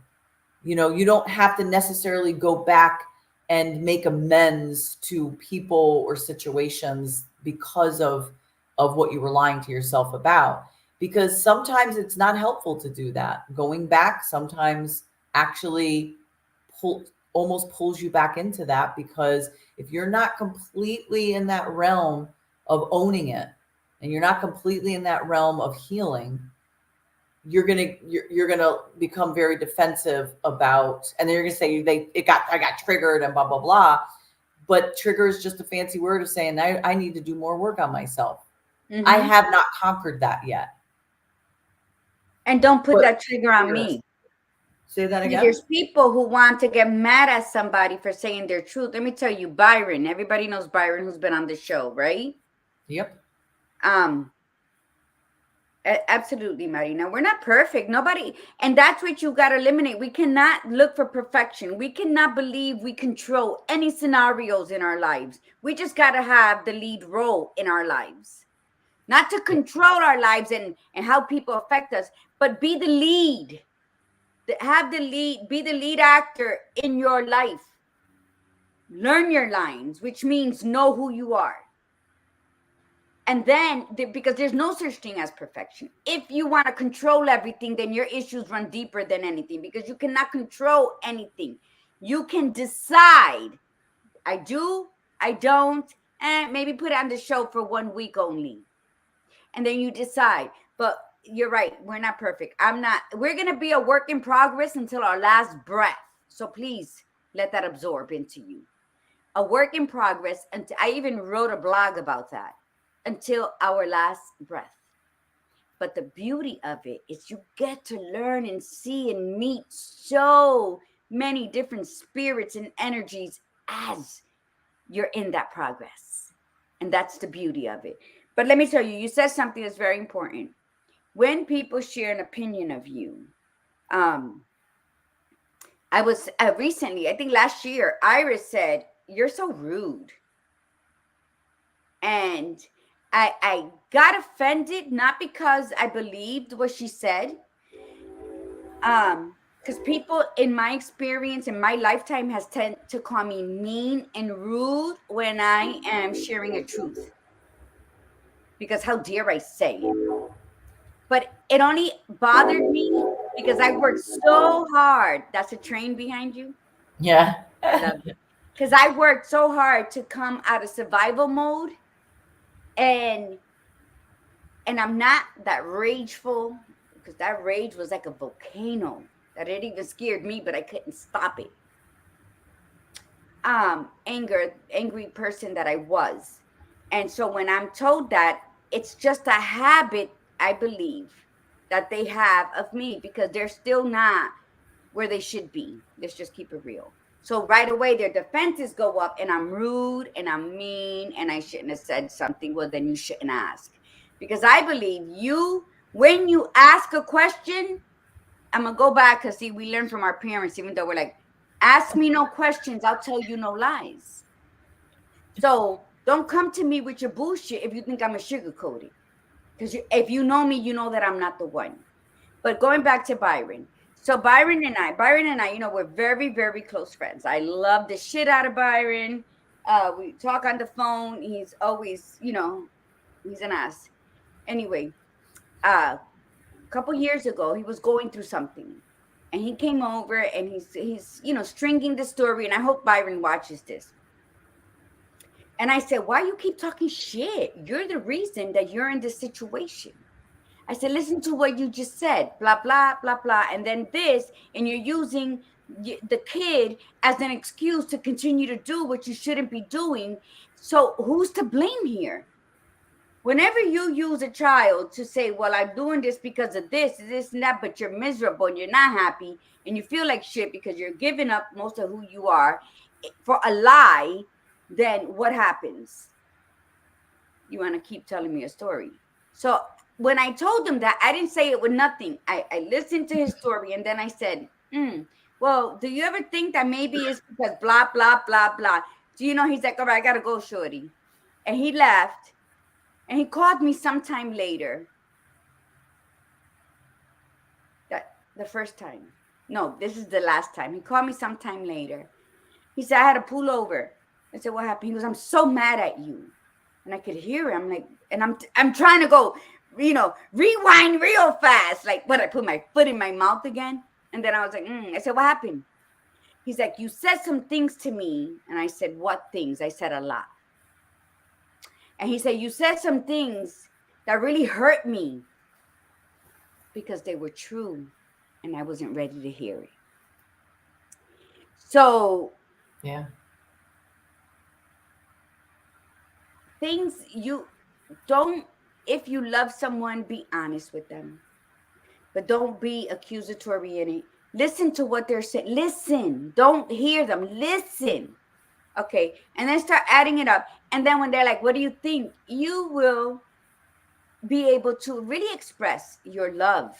You don't have to necessarily go back and make amends to people or situations because of what you were lying to yourself about, because sometimes it's not helpful to do that. Going back sometimes actually almost pulls you back into that, because if you're not completely in that realm of owning it, and you're not completely in that realm of healing, you're gonna become very defensive about, and then you're gonna say I got triggered and blah blah blah. But trigger is just a fancy word of saying I need to do more work on myself. I have not conquered that yet. And don't put that trigger on me. Say that again. There's people who want to get mad at somebody for saying their truth. Let me tell you, Byron. Everybody knows Byron, who's been on the show, right? Yep. Absolutely, Marina. We're not perfect. Nobody, and that's what you got to eliminate. We cannot look for perfection. We cannot believe we control any scenarios in our lives. We just got to have the lead role in our lives. Not to control our lives and how people affect us, but be the lead. Have the lead, be the lead actor in your life. Learn your lines, which means know who you are. And then, because there's no such thing as perfection. If you want to control everything, then your issues run deeper than anything, because you cannot control anything. You can decide, I do, I don't, and maybe put it on the show for 1 week only. and then you decide. But you're right, we're not perfect. I'm not. We're going to be a work in progress until our last breath. So please let that absorb into you. A work in progress. And I even wrote a blog about that, until our last breath. But the beauty of it is you get to learn and see and meet so many different spirits and energies as you're in that progress. And that's the beauty of it. But let me tell you, you said something that's very important. When people share an opinion of you, I was recently, I think last year, Iris said, "You're so rude." And I got offended, not because I believed what she said, because people in my experience, in my lifetime, has tend to call me mean and rude when I am sharing a truth. Because how dare I say it? But it only bothered me because I worked so hard. That's a train behind you. Yeah. I love it. Because I worked so hard to come out of survival mode, and I'm not that rageful, because that rage was like a volcano that it even scared me, but I couldn't stop it. Angry person that I was. And so when I'm told that, it's just a habit, I believe, that they have of me, because they're still not where they should be. Let's just keep it real. So right away, their defenses go up, and I'm rude and I'm mean and I shouldn't have said something. Well, then you shouldn't ask. Because I believe when you ask a question, I'm going to go back, because see, we learn from our parents, even though we're like, ask me no questions, I'll tell you no lies. So don't come to me with your bullshit if you think I'm a sugarcoated. Because if you know me, you know that I'm not the one. But going back to Byron. So Byron and I, we're very, very close friends. I love the shit out of Byron. We talk on the phone. He's always, he's an ass. Anyway, a couple years ago, he was going through something. And he came over and he's stringing the story. And I hope Byron watches this. And I said, why you keep talking shit? You're the reason that you're in this situation. I said, listen to what you just said, blah, blah, blah, blah. And then this, and you're using the kid as an excuse to continue to do what you shouldn't be doing. So who's to blame here? Whenever you use a child to say, well, I'm doing this because of this and that, but you're miserable and you're not happy and you feel like shit because you're giving up most of who you are for a lie, then what happens? You want to keep telling me a story. So when I told him that, I didn't say it with nothing. I listened to his story, and then I said, well, do you ever think that maybe it's because blah, blah, blah, blah? Do you know, he's like, all right, I got to go, shorty. And he left, and he called me sometime later. The first time. No, this is the last time. He called me sometime later. He said, I had to pull over. I said, what happened? He goes, I'm so mad at you. And I could hear him. I'm like, and I'm trying to go, rewind real fast. Like, what, I put my foot in my mouth again? And then I was like, I said, what happened? He's like, you said some things to me. And I said, what things? I said a lot. And he said, you said some things that really hurt me because they were true. And I wasn't ready to hear it. So, yeah. Things you don't, if you love someone, be honest with them. But don't be accusatory in it. Listen to what they're saying. Listen. Don't hear them. Listen. Okay. And then start adding it up. And then when they're like, what do you think? You will be able to really express your love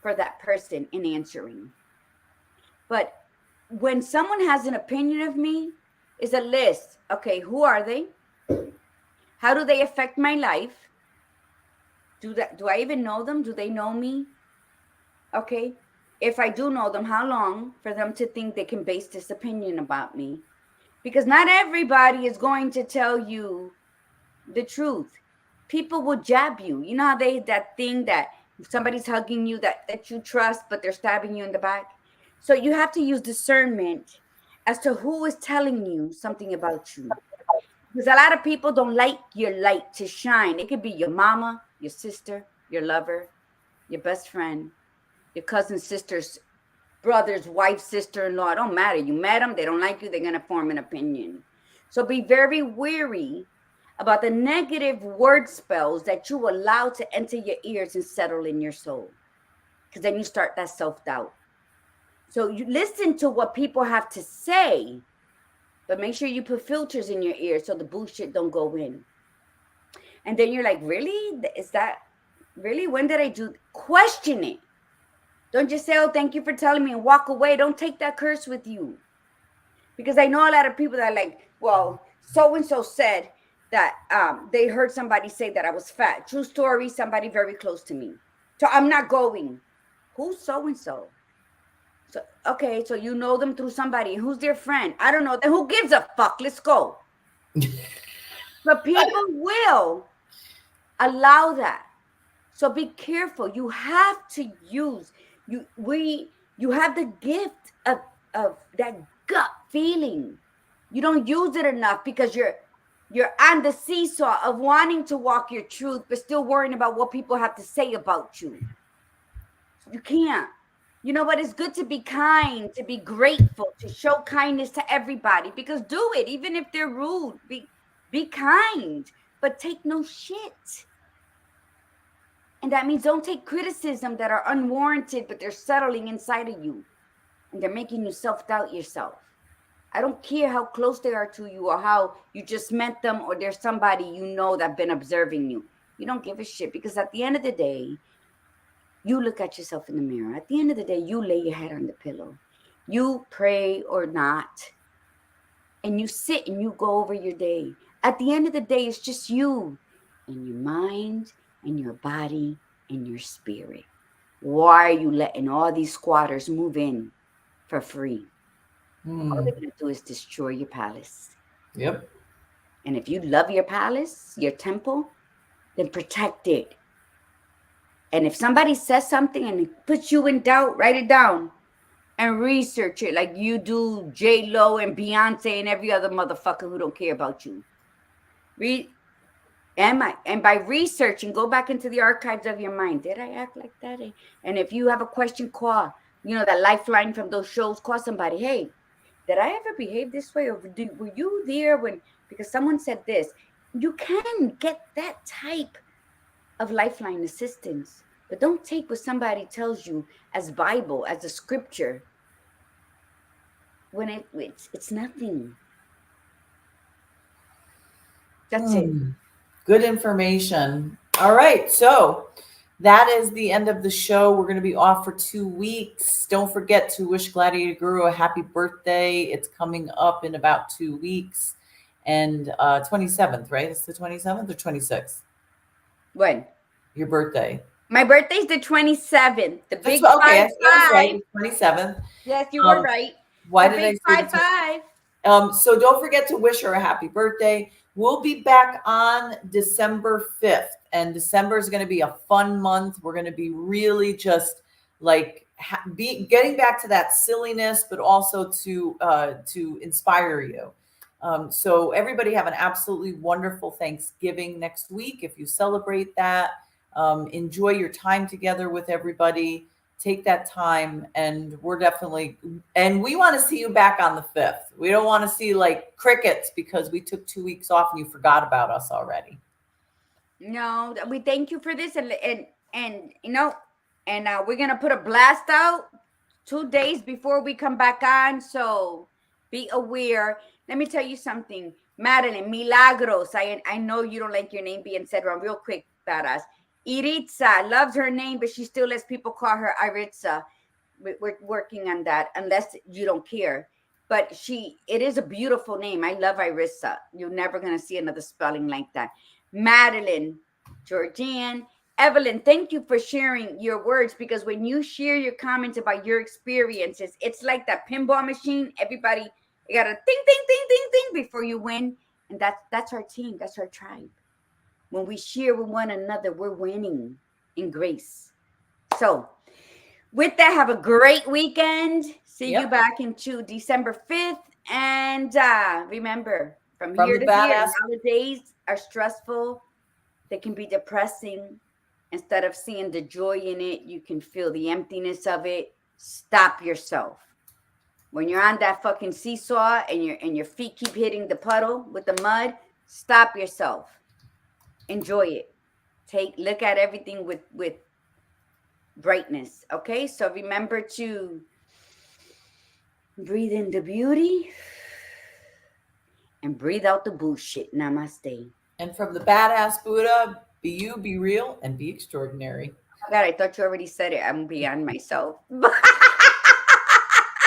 for that person in answering. But when someone has an opinion of me, it's a list. Okay, who are they? How do they affect my life? Do I even know them? Do they know me? Okay. If I do know them, how long for them to think they can base this opinion about me? Because not everybody is going to tell you the truth. People will jab you. You know how that thing that somebody's hugging you that you trust, but they're stabbing you in the back? So you have to use discernment as to who is telling you something about you. Because a lot of people don't like your light to shine. It could be your mama. your sister, your lover, your best friend, your cousin, sisters, brothers, wife, sister-in-law. It don't matter. You met them, they don't like you, they're going to form an opinion. So be very wary about the negative word spells that you allow to enter your ears and settle in your soul. Because then you start that self-doubt. So you listen to what people have to say, but make sure you put filters in your ears so the bullshit don't go in. And then you're like, really? Is that really? When did I do? Question it. Don't just say, oh, thank you for telling me and walk away. Don't take that curse with you. Because I know a lot of people that are like, well, so-and-so said that they heard somebody say that I was fat. True story, somebody very close to me. So I'm not going. Who's so-and-so? So, okay, so you know them through somebody. Who's their friend? I don't know. Then who gives a fuck? Let's go. But people will allow that. So be careful. You have to use you have the gift of that gut feeling. You don't use it enough because you're on the seesaw of wanting to walk your truth, but still worrying about what people have to say about you. You can't. You know what? It's good to be kind, to be grateful, to show kindness to everybody, because do it, even if they're rude. Be kind, but take no shit. And that means don't take criticism that are unwarranted, but they're settling inside of you. And they're making you self-doubt yourself. I don't care how close they are to you or how you just met them or there's somebody you know that's been observing you. You don't give a shit, because at the end of the day, you look at yourself in the mirror. At the end of the day, you lay your head on the pillow. You pray or not. And you sit and you go over your day. At the end of the day, it's just you and your mind and your body and your spirit. Why are you letting all these squatters move in for free? All they're going to do is destroy your palace. Yep. And if you love your palace, your temple, then protect it. And if somebody says something and it puts you in doubt, write it down and research it like you do J-Lo and Beyonce and every other motherfucker who don't care about you. And by researching, go back into the archives of your mind. Did I act like that? And if you have a question, call, that lifeline from those shows, call somebody. Hey, did I ever behave this way? Or were you there when, because someone said this? You can get that type of lifeline assistance, but don't take what somebody tells you as Bible, as a scripture, when it's nothing. That's it. Good information. All right, so that is the end of the show. We're going to be off for 2 weeks. Don't forget to wish Gladiator Guru a happy birthday. It's coming up in about 2 weeks, and 27th, right? It's the 27th or 26th? When? Your birthday. My birthday's the 27th. The big okay, 5-5. Right, 27th. Yes, you were right. Why the did big I say 5-5? So don't forget to wish her a happy birthday. We'll be back on December 5th, and December is going to be a fun month. We're going to be really just like getting back to that silliness, but also to inspire you. So everybody have an absolutely wonderful Thanksgiving next week. If you celebrate that, enjoy your time together with everybody. Take that time, and we want to see you back on the 5th. We don't want to see like crickets because we took 2 weeks off and you forgot about us already. No, we thank you for this, and we're gonna put a blast out 2 days before we come back on. So be aware. Let me tell you something, Madeline Milagros. I know you don't like your name being said wrong. Real quick, badass. Iritza loves her name, but she still lets people call her Iritza. We're working on that, unless you don't care. But it is a beautiful name. I love Iritza. You're never going to see another spelling like that. Madeline, Georgianne, Evelyn, thank you for sharing your words, because when you share your comments about your experiences, it's like that pinball machine. Everybody, you got to ding, ding, ding, ding, ding before you win. And that's our team. That's our tribe. When we share with one another, we're winning in grace. So with that, have a great weekend. See you back into December 5th. And remember, from here to here, holidays are stressful. They can be depressing. Instead of seeing the joy in it, you can feel the emptiness of it. Stop yourself. When you're on that fucking seesaw and your feet keep hitting the puddle with the mud, stop yourself. Enjoy it. Look at everything with brightness. Okay? So remember to breathe in the beauty and breathe out the bullshit. Namaste. And from the badass Buddha, be you, be real, and be extraordinary. Oh God, I thought you already said it. I'm beyond myself.